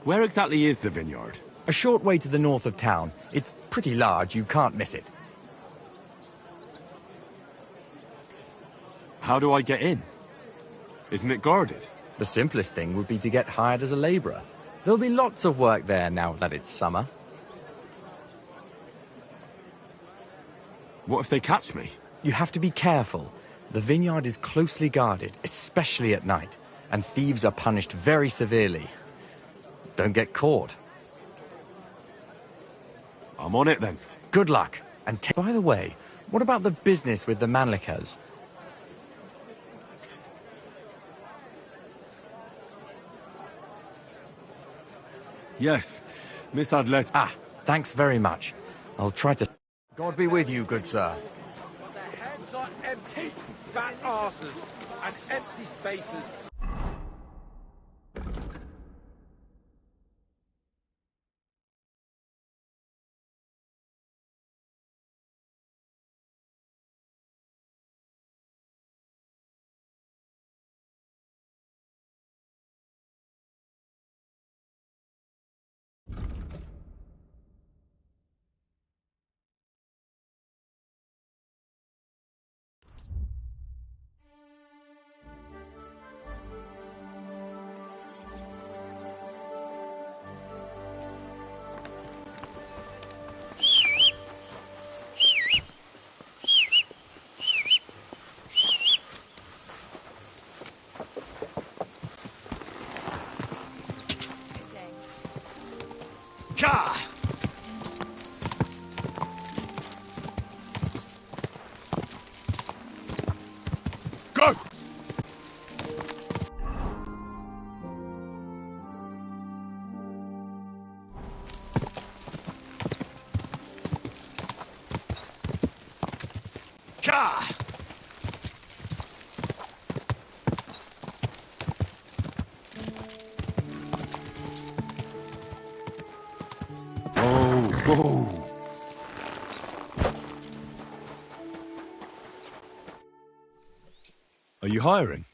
Where exactly is the vineyard? A short way to the north of town. It's pretty large, you can't miss it. How do I get in? Isn't it guarded? The simplest thing would be to get hired as a labourer. There'll be lots of work there now that it's summer. What if they catch me? You have to be careful. The vineyard is closely guarded, especially at night, and thieves are punished very severely. Don't get caught. I'm on it then. Good luck. And by the way, What about the business with the Manlikas? Yes, Miss Adlet. Ah, thanks very much. I'll try to... God be with you, good sir. Their heads are empty, fat asses, and empty spaces. Ka! Go! Ka! Whoa. Are you hiring?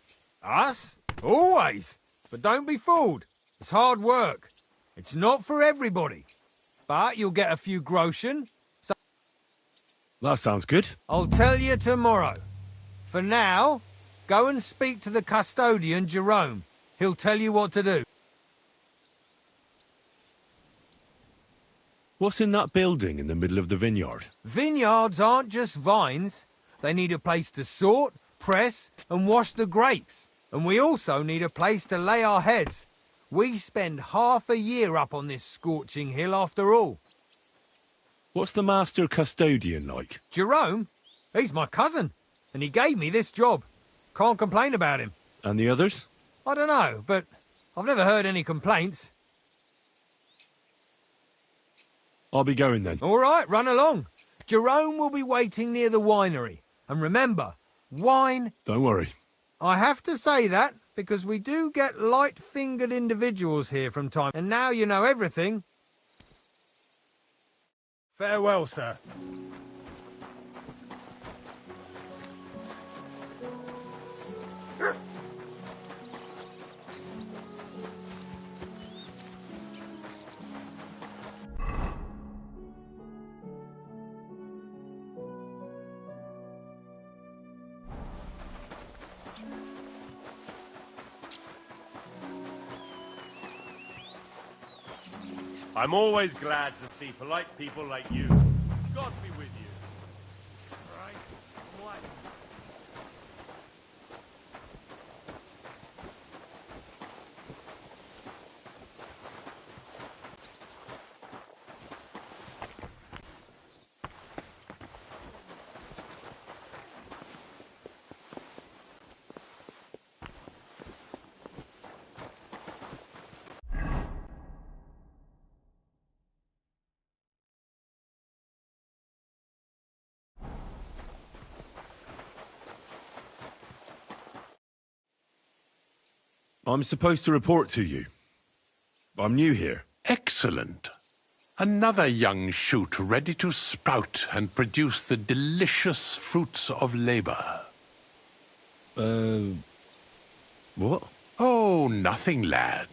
Us? Always. But don't be fooled. It's hard work. It's not for everybody. But you'll get a few groschen. So That sounds good. I'll tell you tomorrow. For now, go and speak to the custodian, Jerome. He'll tell you what to do. What's in that building in the middle of the vineyard? Vineyards aren't just vines. They need a place to sort, press, and wash the grapes. And we also need a place to lay our heads. We spend half a year up on this scorching hill after all. What's the master custodian like? Jerome? He's my cousin, and he gave me this job. Can't complain about him. And the others? I don't know, but I've never heard any complaints. I'll be going then. All right, run along. Jerome will be waiting near the winery. And remember, wine... Don't worry. I have to say that because we do get light-fingered individuals here from time. And now you know everything. Farewell, sir. I'm always glad to see polite people like you. God be with you. Right. What? I'm supposed to report to you. I'm new here. Excellent. Another young shoot ready to sprout and produce the delicious fruits of labor. What? Oh, nothing, lad.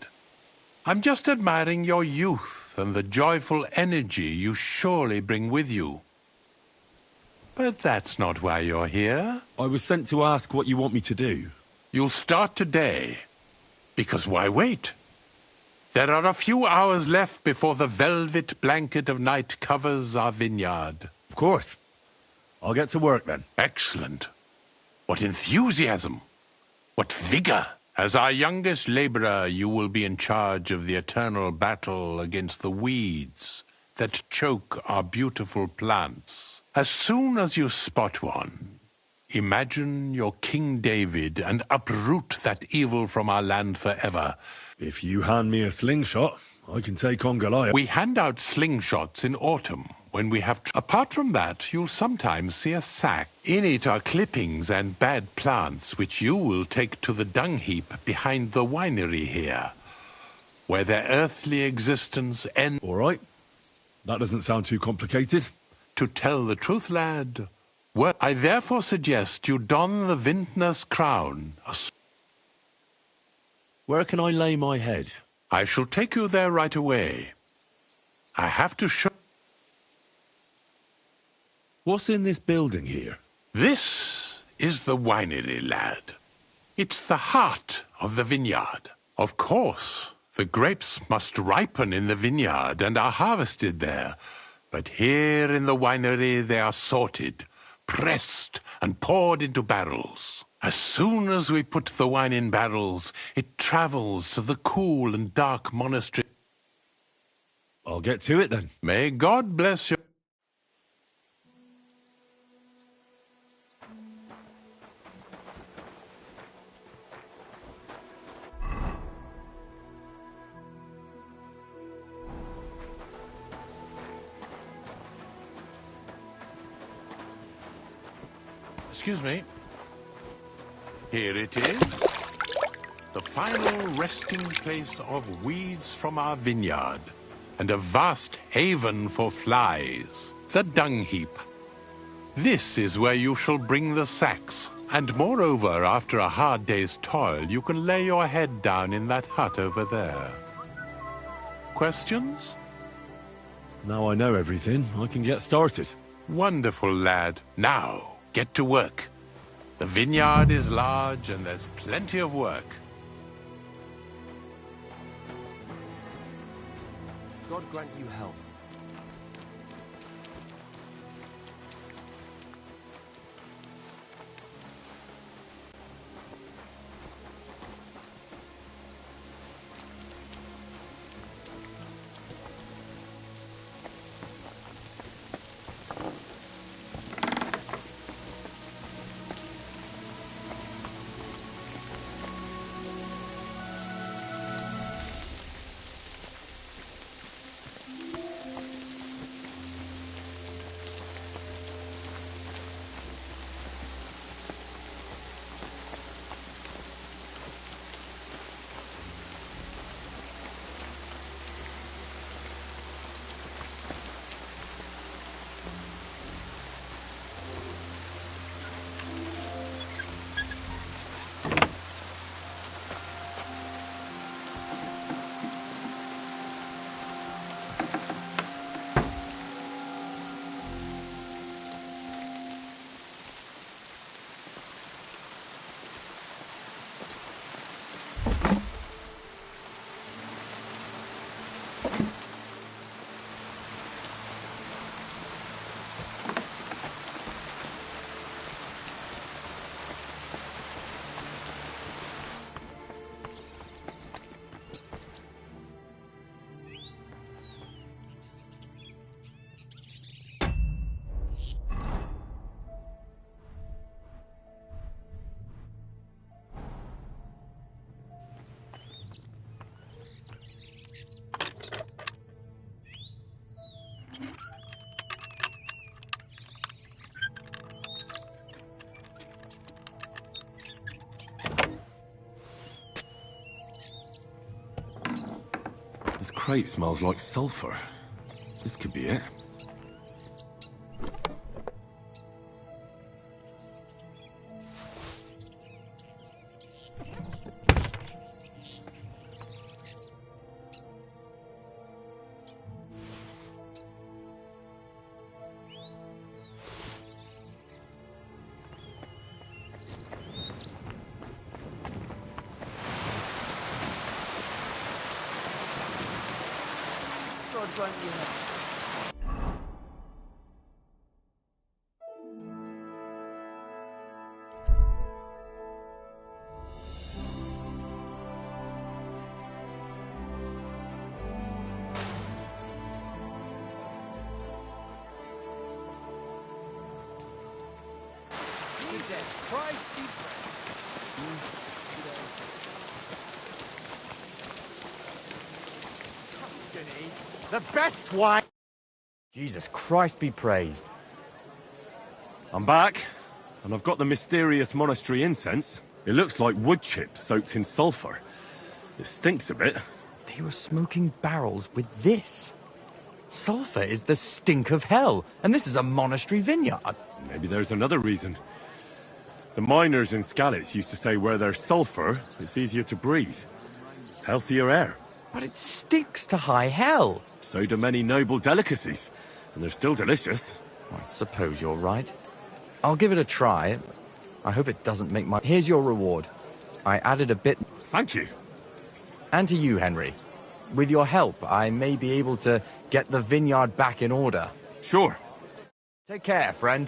I'm just admiring your youth and the joyful energy you surely bring with you. But that's not why you're here. I was sent to ask what you want me to do. You'll start today. Because why wait? There are a few hours left before the velvet blanket of night covers our vineyard. Of course. I'll get to work then. Excellent. What enthusiasm! What vigor! As our youngest laborer, you will be in charge of the eternal battle against the weeds that choke our beautiful plants. As soon as you spot one, imagine you're King David and uproot that evil from our land forever. If you hand me a slingshot, I can take on Goliath. We hand out slingshots in autumn when we have... Apart from that, you'll sometimes see a sack. In it are clippings and bad plants, which you will take to the dung heap behind the winery here, where their earthly existence ends. All right. That doesn't sound too complicated. To tell the truth, lad, I therefore suggest you don the vintner's crown. Where can I lay my head? I shall take you there right away. I have to show... What's in this building here? This is the winery, lad. It's the heart of the vineyard. Of course, the grapes must ripen in the vineyard and are harvested there. But here in the winery they are sorted, pressed, and poured into barrels. As soon as we put the wine in barrels, it travels to the cool and dark monastery. I'll get to it then. May God bless you. Excuse me. Here it is. The final resting place of weeds from our vineyard, and a vast haven for flies. The dung heap. This is where you shall bring the sacks. And moreover, after a hard day's toil, you can lay your head down in that hut over there. Questions? Now I know everything, I can get started. Wonderful, lad. Now, get to work. The vineyard is large and there's plenty of work. God grant you health. This crate smells like sulfur. This could be it. God grant you health. said, Christ be praised. The best wine! Jesus Christ be praised. I'm back, and I've got the mysterious monastery incense. It looks like wood chips soaked in sulfur. It stinks a bit. They were smoking barrels with this. Sulfur is the stink of hell, and this is a monastery vineyard. Maybe there's another reason. The miners in Skalitz used to say where there's sulfur, it's easier to breathe. Healthier air. But it stinks to high hell. So do many noble delicacies, and they're still delicious. I suppose you're right. I'll give it a try. I hope it doesn't make my... Here's your reward. I added a bit... Thank you. And to you, Henry. With your help, I may be able to get the vineyard back in order. Sure. Take care, friend.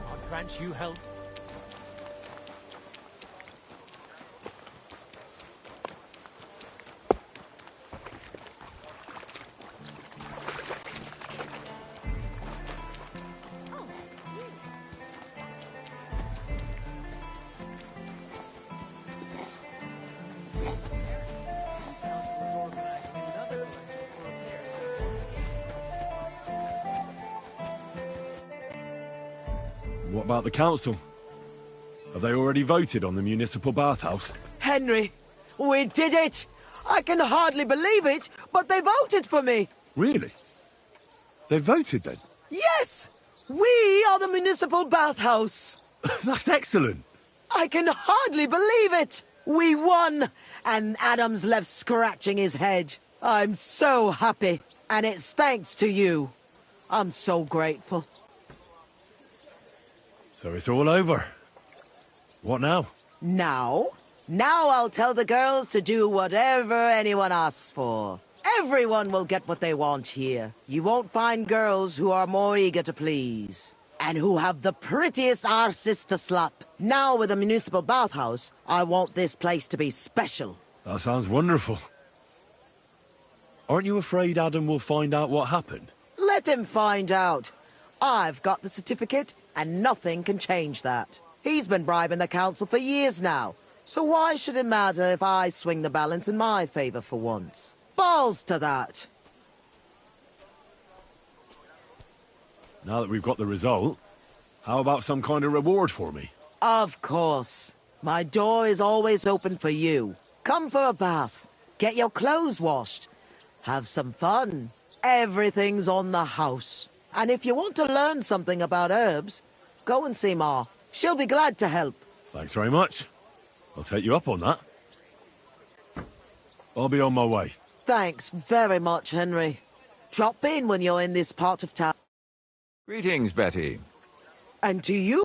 I grant you health. What about the council? Have they already voted on the municipal bathhouse? Henry, we did it! I can hardly believe it, but they voted for me! Really? They voted then? Yes! We are the municipal bathhouse! That's excellent! I can hardly believe it! We won! And Adam's left scratching his head. I'm so happy, and it's thanks to you. I'm so grateful. So it's all over. What now? Now? Now I'll tell the girls to do whatever anyone asks for. Everyone will get what they want here. You won't find girls who are more eager to please. And who have the prettiest arses to slap. Now with the municipal bathhouse, I want this place to be special. That sounds wonderful. Aren't you afraid Adam will find out what happened? Let him find out. I've got the certificate, and nothing can change that. He's been bribing the council for years now, so why should it matter if I swing the balance in my favor for once? Balls to that! Now that we've got the result, how about some kind of reward for me? Of course. My door is always open for you. Come for a bath. Get your clothes washed. Have some fun. Everything's on the house. And if you want to learn something about herbs, go and see Ma. She'll be glad to help. Thanks very much. I'll take you up on that. I'll be on my way. Thanks very much, Henry. Drop in when you're in this part of town. Greetings, Betty. And to you...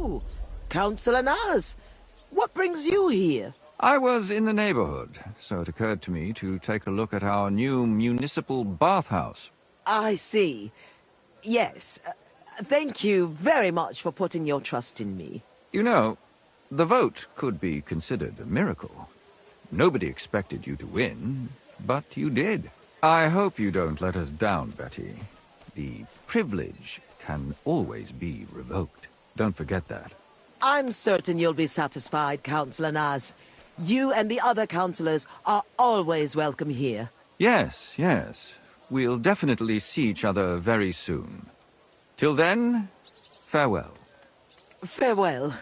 Oh, Councillor Naz. What brings you here? I was in the neighborhood, so it occurred to me to take a look at our new municipal bathhouse. I see. Yes. Thank you very much for putting your trust in me. You know, the vote could be considered a miracle. Nobody expected you to win, but you did. I hope you don't let us down, Betty. The privilege can always be revoked. Don't forget that. I'm certain you'll be satisfied, Councillor Naz. You and the other councillors are always welcome here. Yes, yes. We'll definitely see each other very soon. Till then, farewell. Farewell.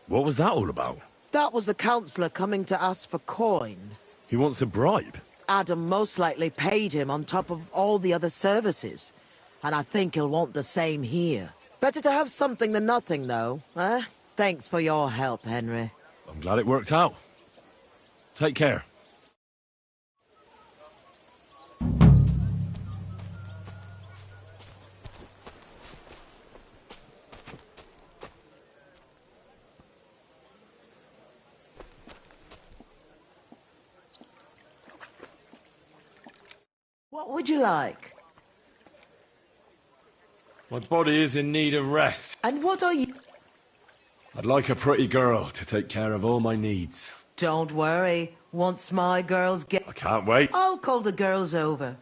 What was that all about? That was the councillor coming to ask for coin. He wants a bribe. Adam most likely paid him on top of all the other services. And I think he'll want the same here. Better to have something than nothing, though, eh? Thanks for your help, Henry. I'm glad it worked out. Take care. What would you like? My body is in need of rest. And what are you... I'd like a pretty girl to take care of all my needs. Don't worry. Once my girls get... I can't wait. I'll call the girls over.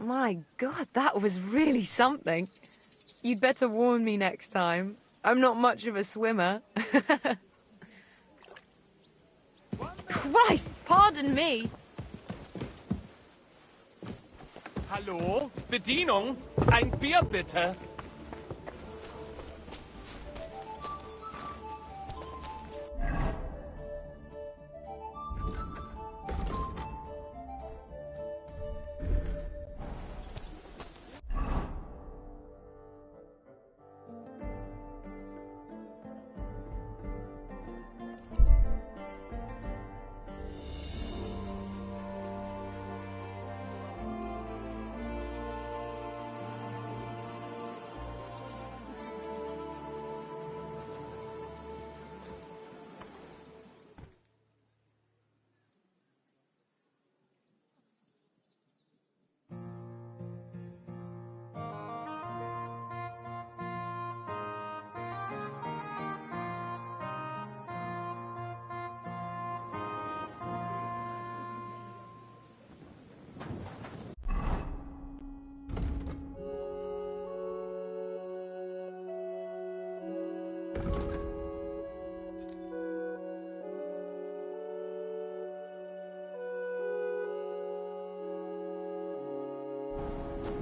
My God, that was really something. You'd better warn me next time. I'm not much of a swimmer. Christ, pardon me. Hallo? Bedienung? Ein Bier bitte.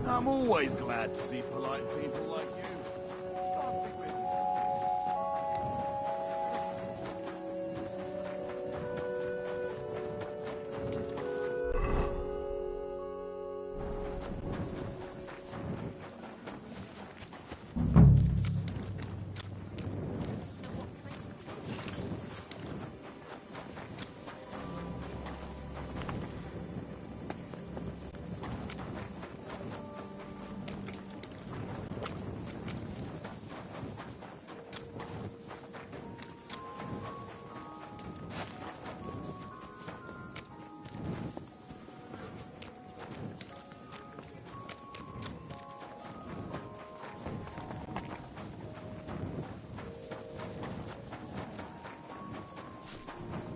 I'm always glad to see polite people like you.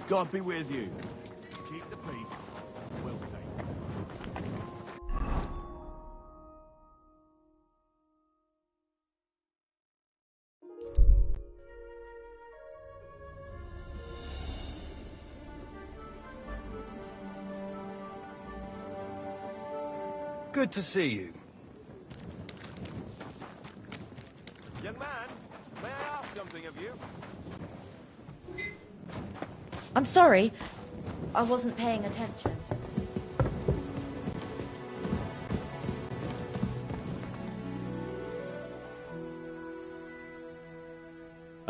God be with you. God be with you. Keep the peace. Well taken. Good to see you. Young man, may I ask something of you? I'm sorry. I wasn't paying attention.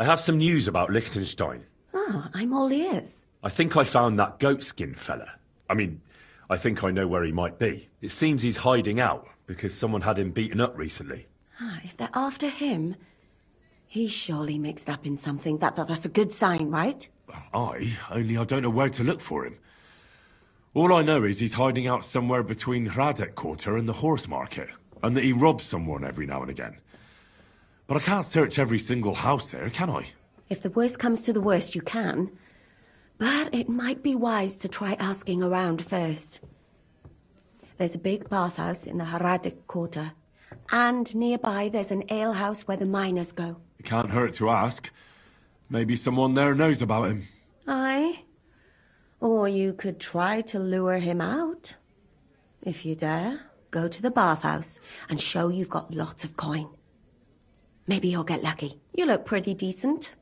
have some news about Liechtenstein. Oh, I'm all ears. I think I found that goatskin fella. I think I know where he might be. It seems he's hiding out because someone had him beaten up recently. If they're after him, he's surely mixed up in something. That's a good sign, right? Only I don't know where to look for him. All I know is he's hiding out somewhere between Hradec Quarter and the horse market, and that he robs someone every now and again. But I can't search every single house there, can I? If the worst comes to the worst, you can. But it might be wise to try asking around first. There's a big bathhouse in the Hradec Quarter, and nearby there's an alehouse where the miners go. It can't hurt to ask. Maybe someone there knows about him. Aye. Or you could try to lure him out. If you dare, go to the bathhouse and show you've got lots of coin. Maybe you'll get lucky. You look pretty decent.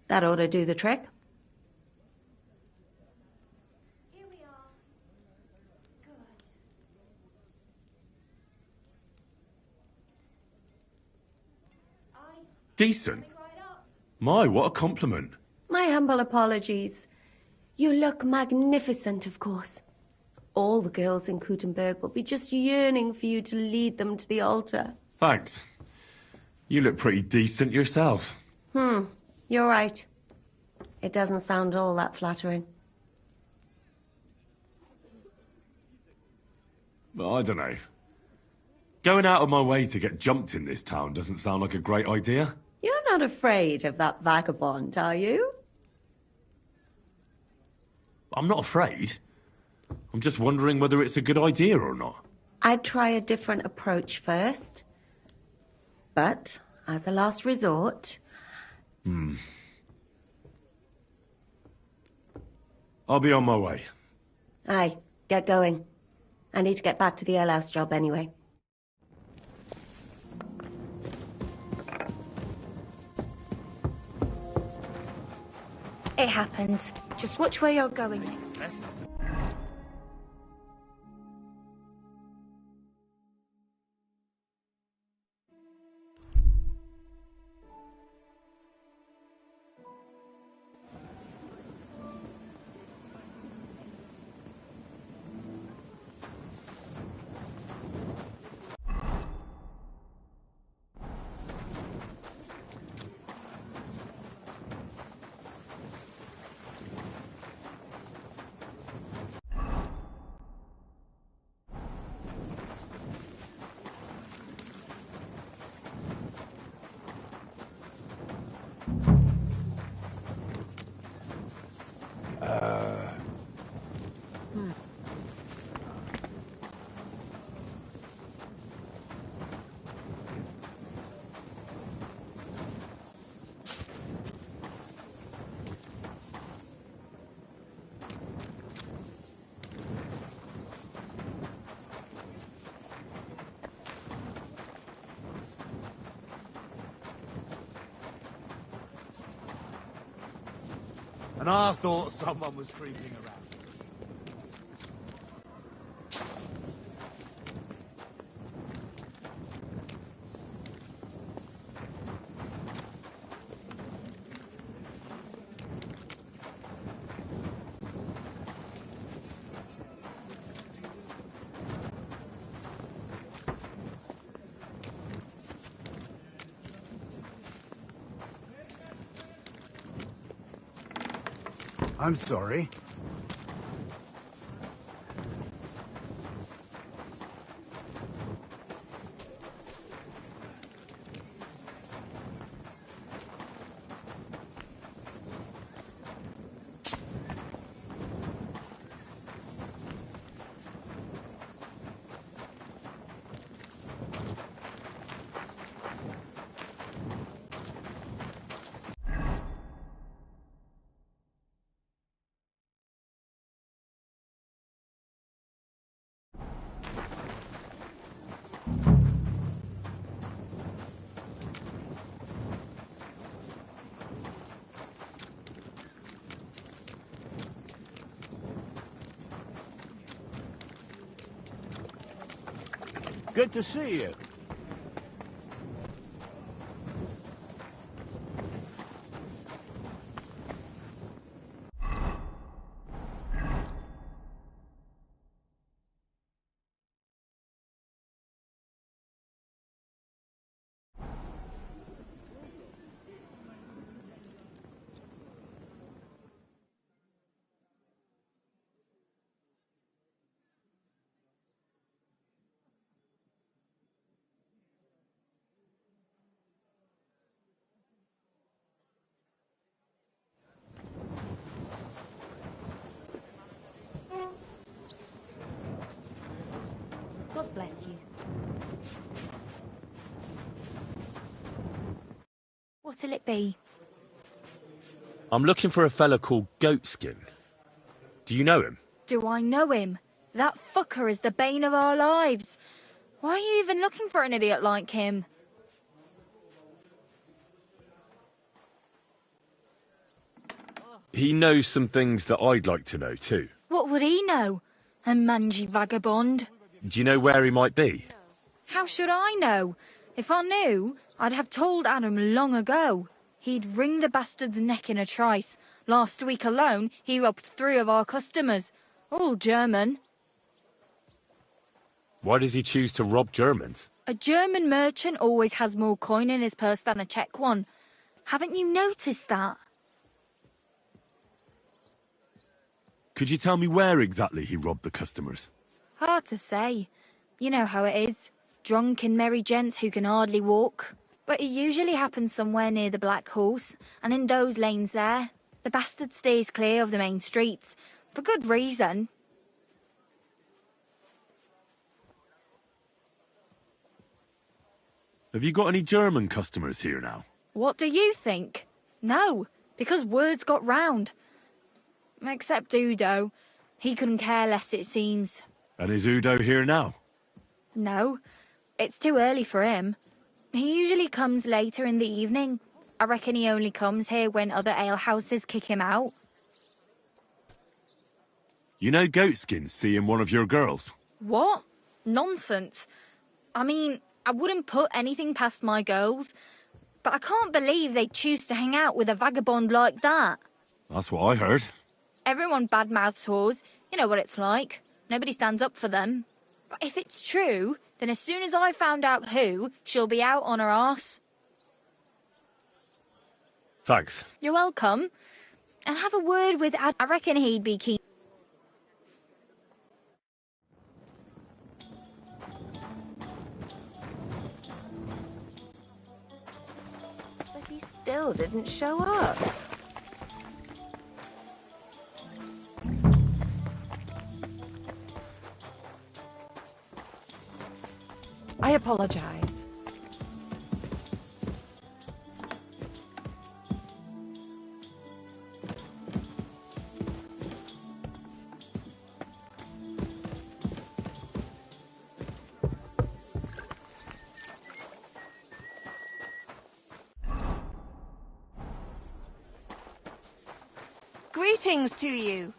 That ought to do the trick. Here we are. Good. Decent? My, what a compliment. My humble apologies. You look magnificent, of course. All the girls in Kuttenberg will be just yearning for you to lead them to the altar. Thanks. You look pretty decent yourself. You're right. It doesn't sound all that flattering. I don't know. Going out of my way to get jumped in this town doesn't sound like a great idea. You're not afraid of that vagabond, are you? I'm not afraid. I'm just wondering whether it's a good idea or not. I'd try a different approach first. But, as a last resort... I'll be on my way. Aye, get going. I need to get back to the alehouse job anyway. It happens. Just watch where you're going. And I thought someone was creeping around. I'm sorry. Good to see you. What'll it be? I'm looking for a fella called Goatskin. Do you know him? Do I know him? That fucker is the bane of our lives. Why are you even looking for an idiot like him? He knows some things that I'd like to know too. What would he know? A mangy vagabond? Do you know where he might be? How should I know? If I knew, I'd have told Adam long ago. He'd wring the bastard's neck in a trice. Last week alone, he robbed 3 of our customers. All German. Why does he choose to rob Germans? A German merchant always has more coin in his purse than a Czech one. Haven't you noticed that? Could you tell me where exactly he robbed the customers? Hard to say. You know how it is. Drunk and merry gents who can hardly walk. But it usually happens somewhere near the Black Horse, and in those lanes there. The bastard stays clear of the main streets. For good reason. Have you got any German customers here now? What do you think? No, because words got round. Except Udo. He couldn't care less, it seems. And is Udo here now? No, it's too early for him. He usually comes later in the evening. I reckon he only comes here when other alehouses kick him out. You know Goatskin's seeing one of your girls? What? Nonsense. I mean, I wouldn't put anything past my girls, but I can't believe they choose to hang out with a vagabond like that. That's what I heard. Everyone badmouths whores. You know what it's like. Nobody stands up for them. But if it's true, then as soon as I found out who, she'll be out on her arse. Thanks. You're welcome. And have a word with Ad. I reckon he'd be keen. But he still didn't show up. I apologize. Greetings to you.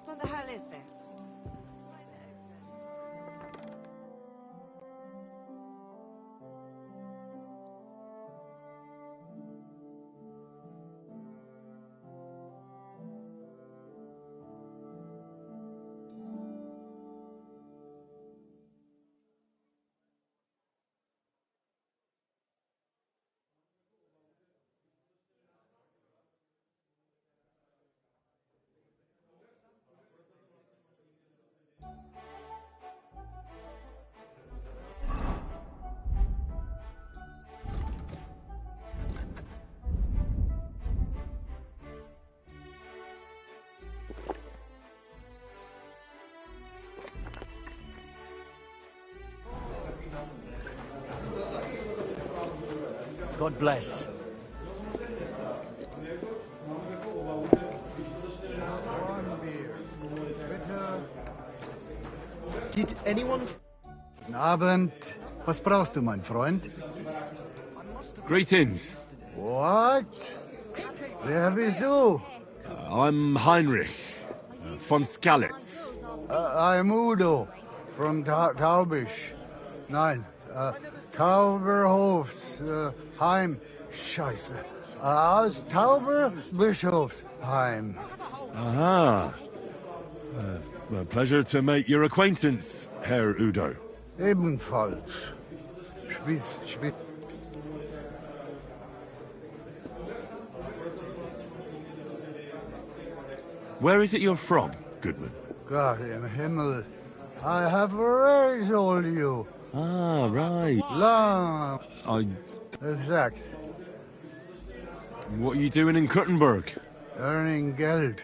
What the hell is this? God bless. Did anyone... Guten Abend. Was brauchst du, mein Freund? Greetings. What? Wer bist du? I'm Heinrich, von Skalitz. I'm Udo, from Taubisch. Nein, Tauberhofs, Heim. Scheiße. Aus Tauberbischofsheim. Aha. A pleasure to make your acquaintance, Herr Udo. Ebenfalls. Spitz. Where is it you're from, Goodman? God im Himmel. I have already told you. Ah, right. Long. I... Exact. What are you doing in Kuttenberg? Earning Geld.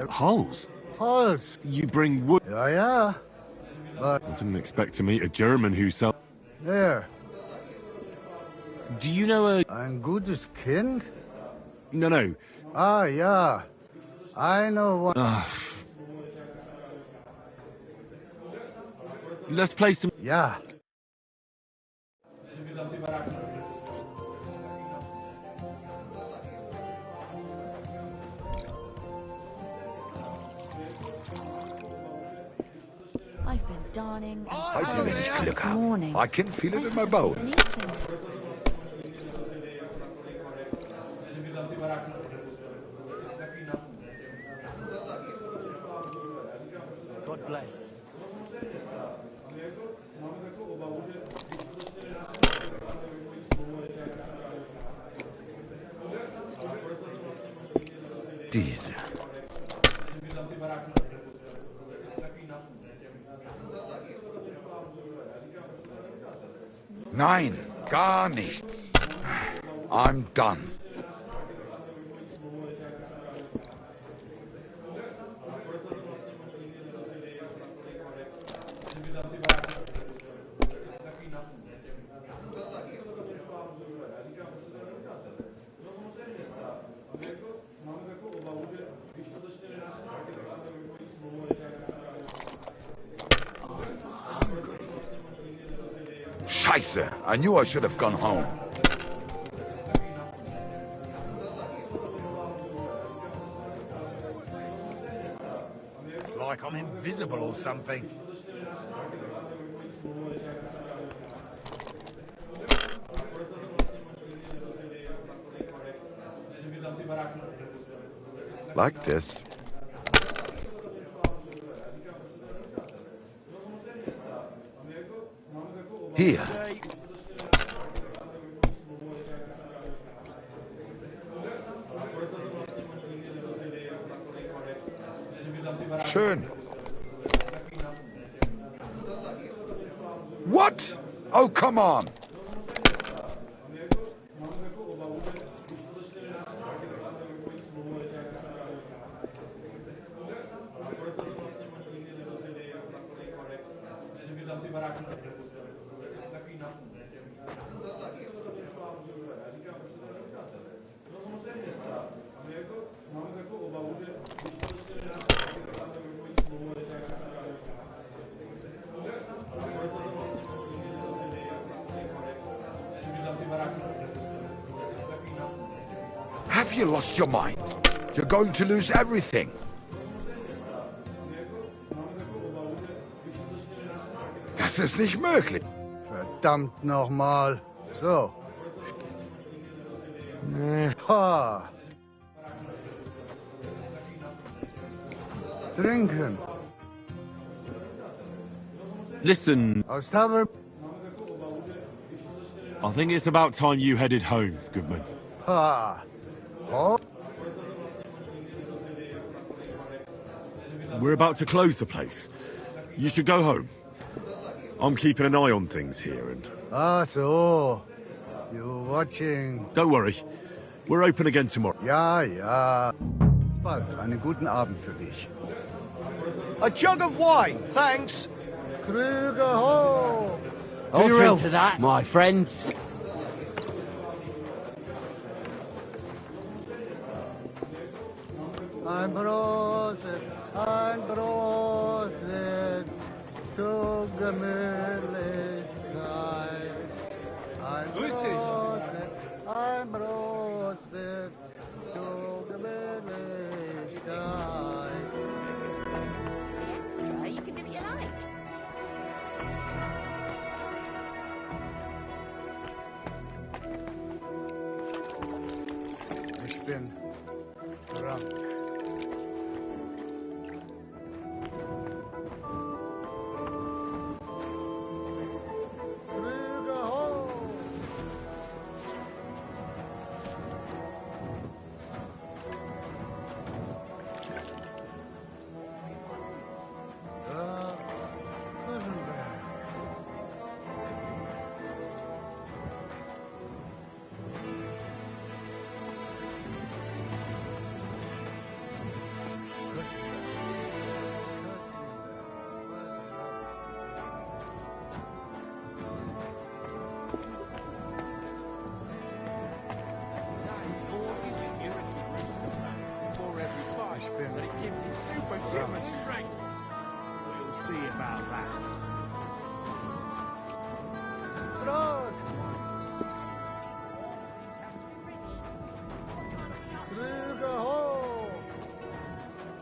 Hulls? Hulls. You bring wood? Ja. But I didn't expect to meet a German who sells... there. Do you know a... Ein gutes Kind? No. Ah, ja. I know one. Let's play some... Ja. I've been darning and Heute sewing bin ich since Glück haben. morning. I can feel it in my bones. God bless. Diese. Nein, gar nichts. I'm done. Scheiße, I knew I should have gone home. It's like I'm invisible or something. Like this. Here. Schön. What? Oh, come on. Have you lost your mind? You're going to lose everything. Das ist nicht möglich. Verdammt nochmal. So. Ha. Trinken. Listen, Aus Taber. I think it's about time you headed home, Goodman. Ha. Oh. We're about to close the place. You should go home. I'm keeping an eye on things here and... Ah, so. You're watching. Don't worry. We're open again tomorrow. Ja, ja. Bis bald. Einen guten Abend für dich. A jug of wine, thanks. Krüger ho! I'll drink to that, my friends. Ein Prosit zu Gemütlichkeit. Ein Prosit zu Gemütlichkeit. You can do what you like. Ich bin krank. Krüger ho! Ja, Rosenberg. been. But it gives him superhuman strength. We'll see about that. Cross! Through the hole!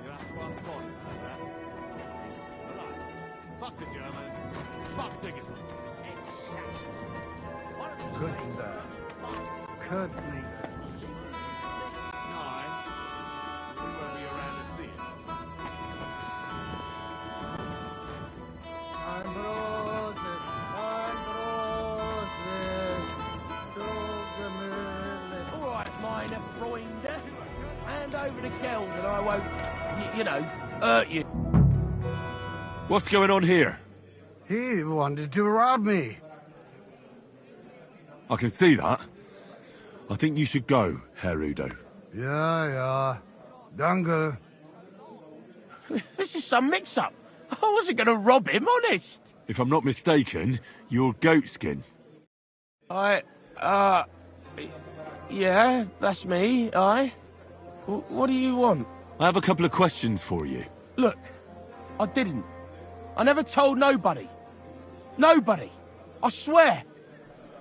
You have to ask Colin about that. Right. Fuck the Germans. Fuck Sigismund. Couldn't Couldn't We won't be around to see it. I'm Brose, All right, minor Freunde. Hand over the geld and I won't, you know, hurt you. What's going on here? He wanted to rob me. I can see that. I think you should go, Herr Udo. Yeah. Danke. This is some mix-up. I wasn't going to rob him, honest. If I'm not mistaken, you're Goatskin. Yeah, that's me, What do you want? I have a couple of questions for you. Look, I didn't. I never told nobody. Nobody. I swear.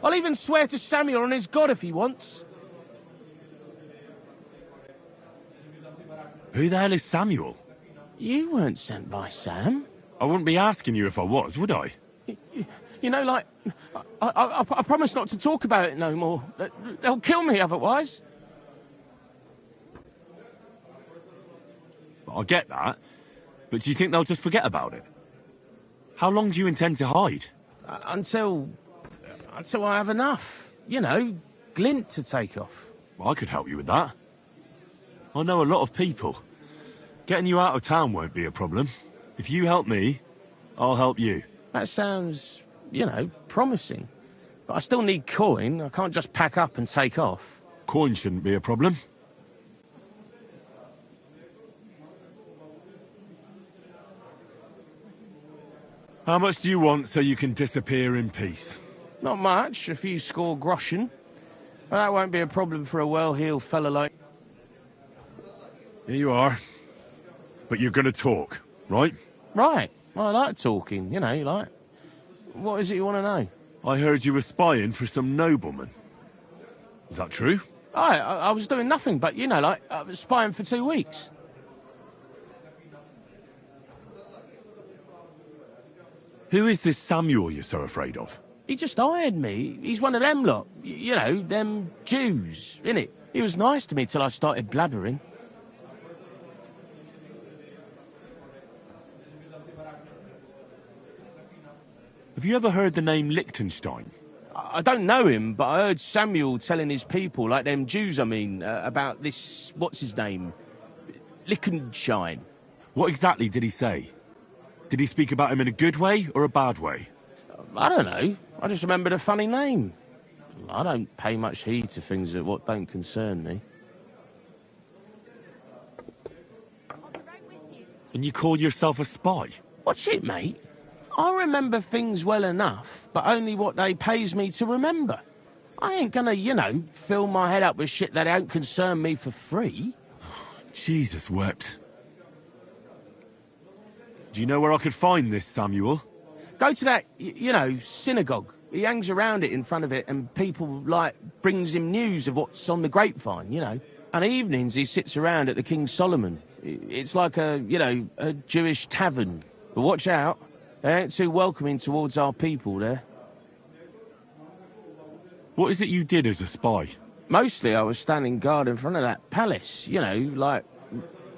I'll even swear to Samuel on his God if he wants. Who the hell is Samuel? You weren't sent by Sam. I wouldn't be asking you if I was, would I? You know, like, I promise not to talk about it no more. They'll kill me otherwise. I get that, but do you think they'll just forget about it? How long do you intend to hide? Until I have enough. You know, glint to take off. Well, I could help you with that. I know a lot of people. Getting you out of town won't be a problem. If you help me, I'll help you. That sounds, you know, promising. But I still need coin. I can't just pack up and take off. Coin shouldn't be a problem. How much do you want so you can disappear in peace? Not much, a few score groschen. But that won't be a problem for a well-heeled fella like... Here you are. But you're going to talk, right? Right. Well, I like talking, you know, like... What is it you want to know? I heard you were spying for some nobleman. Is that true? I was doing nothing but, you know, like, I was spying for 2 weeks. Who is this Samuel you're so afraid of? He just hired me. He's one of them lot. You know, them Jews, innit? He was nice to me till I started blabbering. Have you ever heard the name Liechtenstein? I don't know him, but I heard Samuel telling his people, like them Jews, about this, what's his name? Liechtenstein. What exactly did he say? Did he speak about him in a good way or a bad way? I don't know. I just remembered a funny name. I don't pay much heed to things that what don't concern me. And you call yourself a spy? Watch it, mate. I remember things well enough, but only what they pays me to remember. I ain't gonna, you know, fill my head up with shit that don't concern me for free. Jesus wept. Do you know where I could find this, Samuel? Go to that, you know, synagogue. He hangs around it in front of it and people, like, brings him news of what's on the grapevine, you know. And evenings he sits around at the King Solomon. It's like a, you know, a Jewish tavern. But watch out. They ain't too welcoming towards our people there. What is it you did as a spy? Mostly I was standing guard in front of that palace, you know, like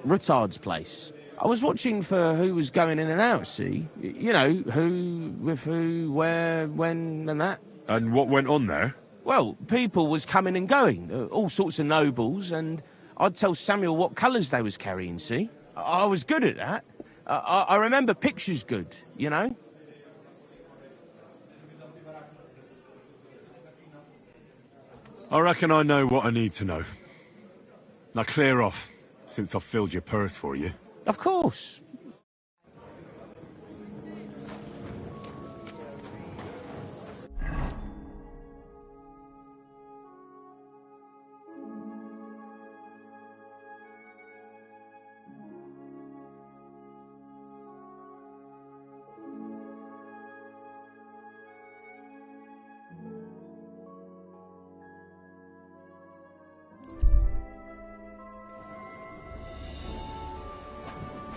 Rutard's place. I was watching for who was going in and out, see? You know, who, with who, where, when, and that. And what went on there? Well, people was coming and going, all sorts of nobles, and I'd tell Samuel what colours they was carrying, see? I was good at that. I remember pictures good, you know? I reckon I know what I need to know. Now clear off, since I've filled your purse for you. Of course.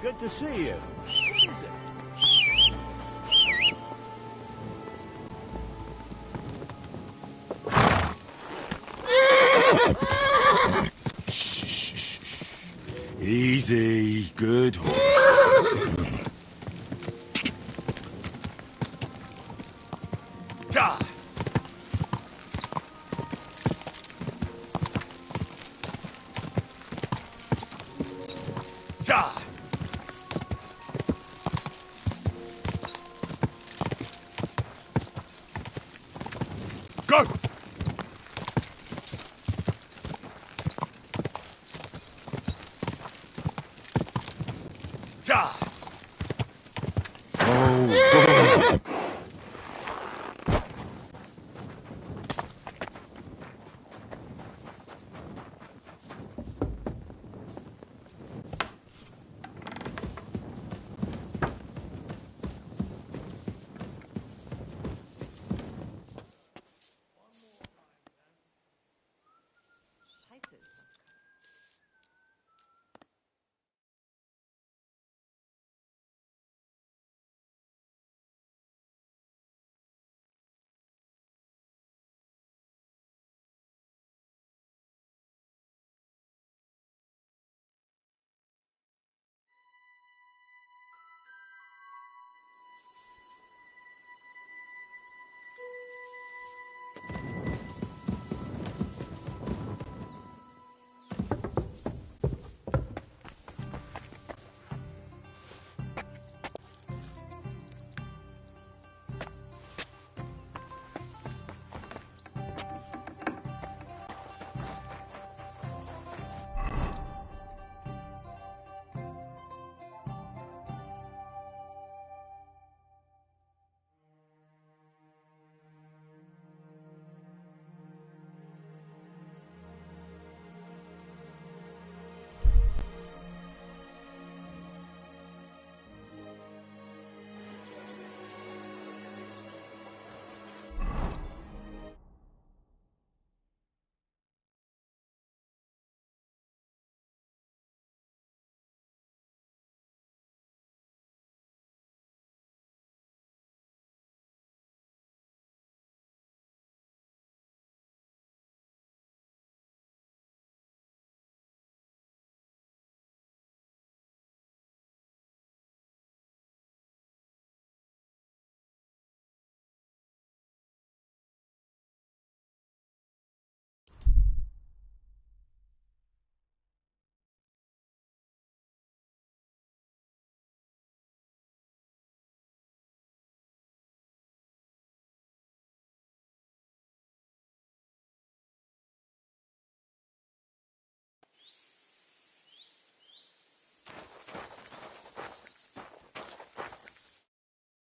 Good to see you. Easy, good. Ja! Ja! Go! Ja! Oh, God.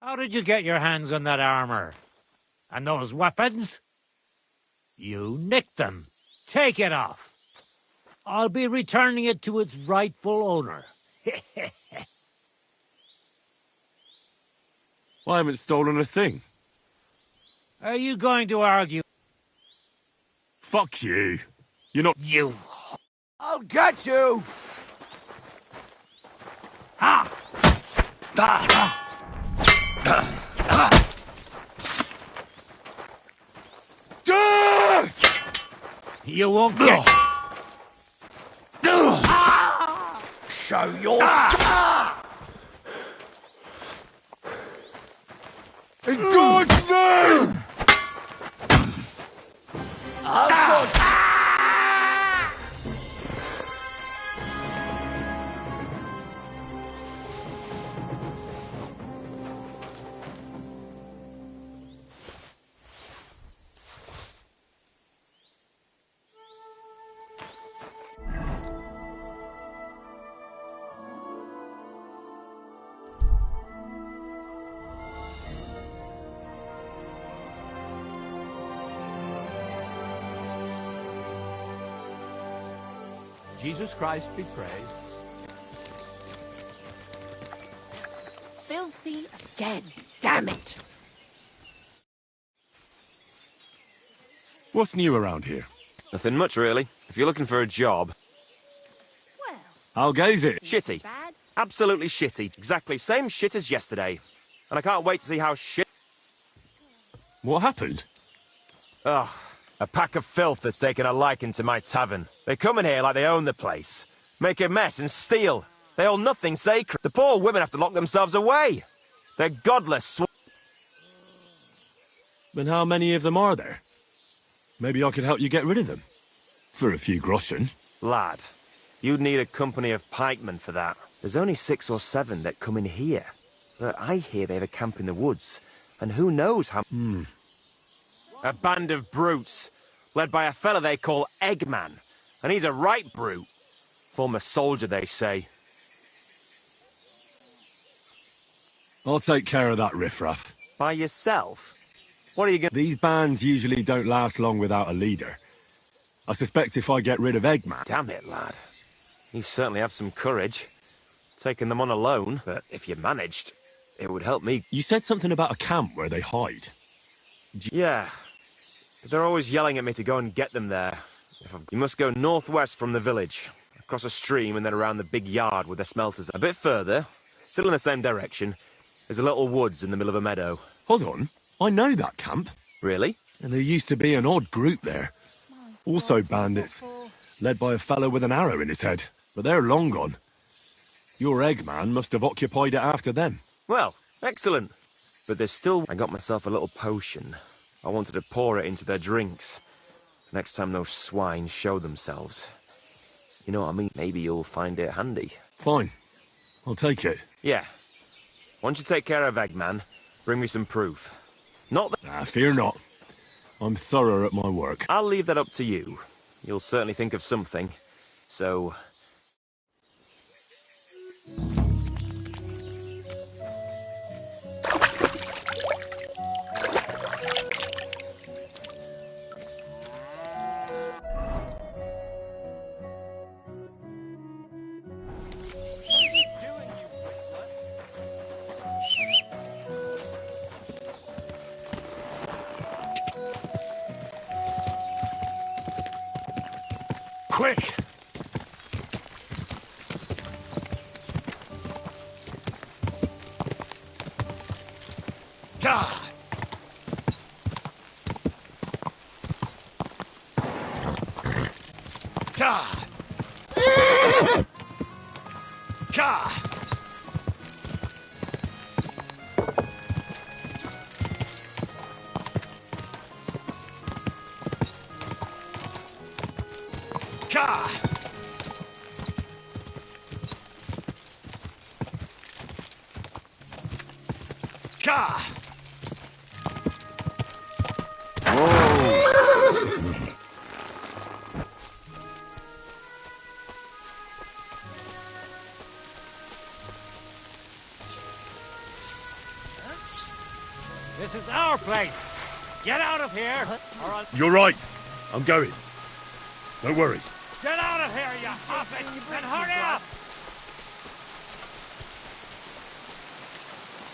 How did you get your hands on that armor? And those weapons? You nicked them. Take it off. I'll be returning it to its rightful owner. I haven't stolen a thing. Are you going to argue? Fuck you. You're not... You... I'll get you! Ha! You won't get... Show your... In God's name! Jesus Christ be praised. Filthy again, damn it! What's new around here? Nothing much, really. If you're looking for a job... How goes it? Shitty. Bad? Absolutely shitty. Exactly same shit as yesterday. And I can't wait to see how shit... What happened? Ugh. A pack of filth has taken a liking to my tavern. They come in here like they own the place. Make a mess and steal. They hold nothing sacred. The poor women have to lock themselves away. They're godless. But how many of them are there? Maybe I could help you get rid of them. For a few groschen. Lad, you'd need a company of pikemen for that. There's only 6 or 7 that come in here. But I hear they have a camp in the woods. And who knows how... A band of brutes, led by a fella they call Eggman. And he's a right brute. Former soldier, they say. I'll take care of that riffraff. By yourself? What are you going... These bands usually don't last long without a leader. I suspect if I get rid of Eggman... Damn it, lad. You certainly have some courage. Taking them on alone, but if you managed, it would help me. You said something about a camp where they hide. Yeah. But they're always yelling at me to go and get them there. You must go northwest from the village, across a stream and then around the big yard where the smelters are. A bit further, still in the same direction, there's a little woods in the middle of a meadow. Hold on. I know that camp. Really? And there used to be an odd group there. Also bandits, led by a fellow with an arrow in his head. But they're long gone. Your Eggman must have occupied it after them. Well, excellent. But there's still... I got myself a little potion. I wanted to pour it into their drinks. Next time those swine show themselves. You know what I mean? Maybe you'll find it handy. Fine. I'll take it. Yeah. Once you take care of Eggman, bring me some proof. Not that... fear not. I'm thorough at my work. I'll leave that up to you. You'll certainly think of something. So... Quick! God! God! God! God! God! This is our place. Get out of here, or I'll... You're right. I'm going. Don't worry. Get out of here, you hobbit, and hurry up!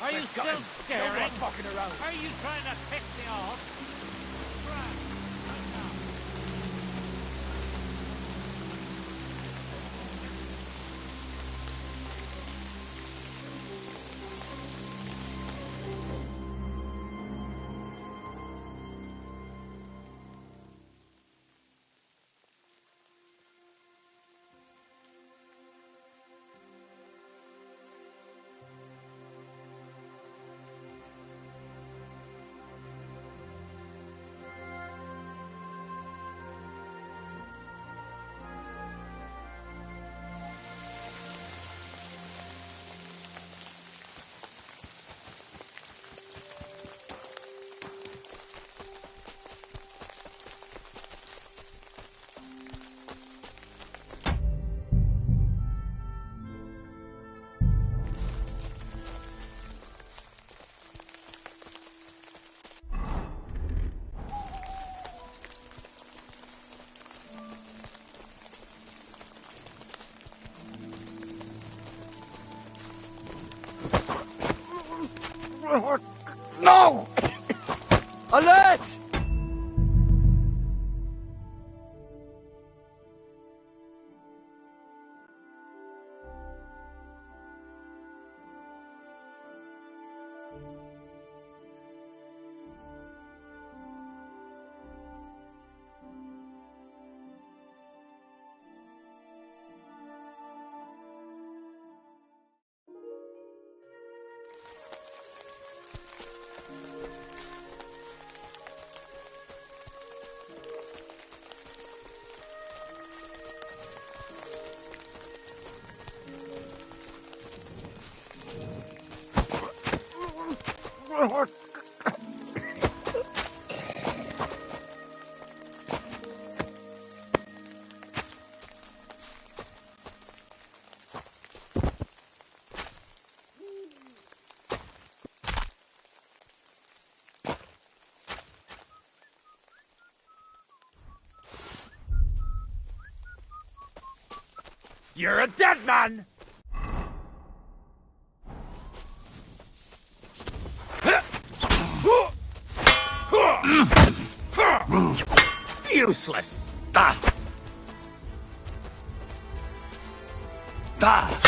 Are you still staring? Are you trying to pick me off? No! Alert! You're a dead man! Useless! Ah. Ah.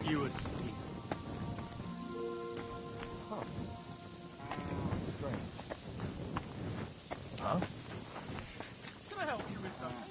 You asleep. Huh. Strange. Huh? Can I help you with something?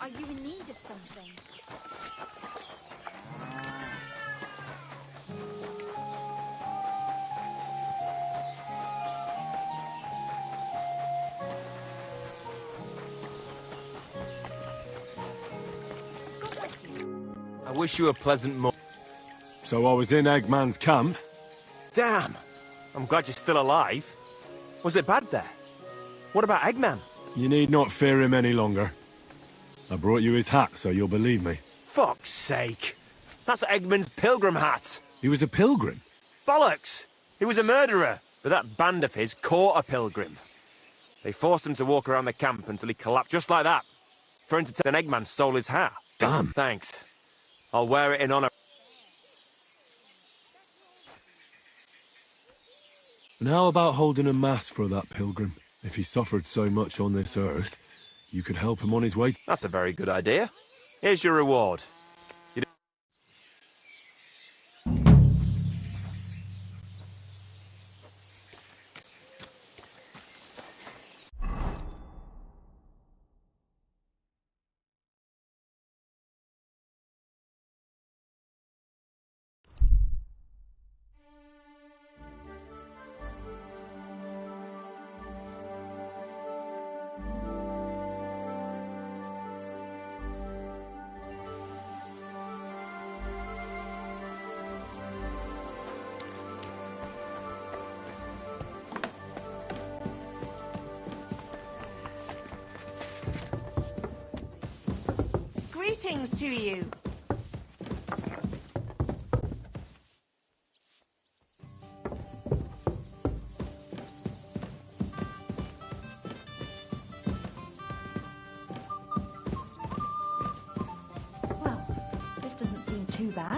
Are you in need of something? I wish you a pleasant morning. So I was in Eggman's camp? Damn! I'm glad you're still alive. Was it bad there? What about Eggman? You need not fear him any longer. I brought you his hat, so you'll believe me. Fuck's sake! That's Eggman's pilgrim hat! He was a pilgrim? Bollocks! He was a murderer, but that band of his caught a pilgrim. They forced him to walk around the camp until he collapsed just like that. For him to take an eggman stole his hat. Damn. Thanks. I'll wear it in honor. And how about holding a mass for that pilgrim? If he suffered so much on this earth, you could help him on his way. That's a very good idea. Here's your reward. Greetings to you. Well, this doesn't seem too bad.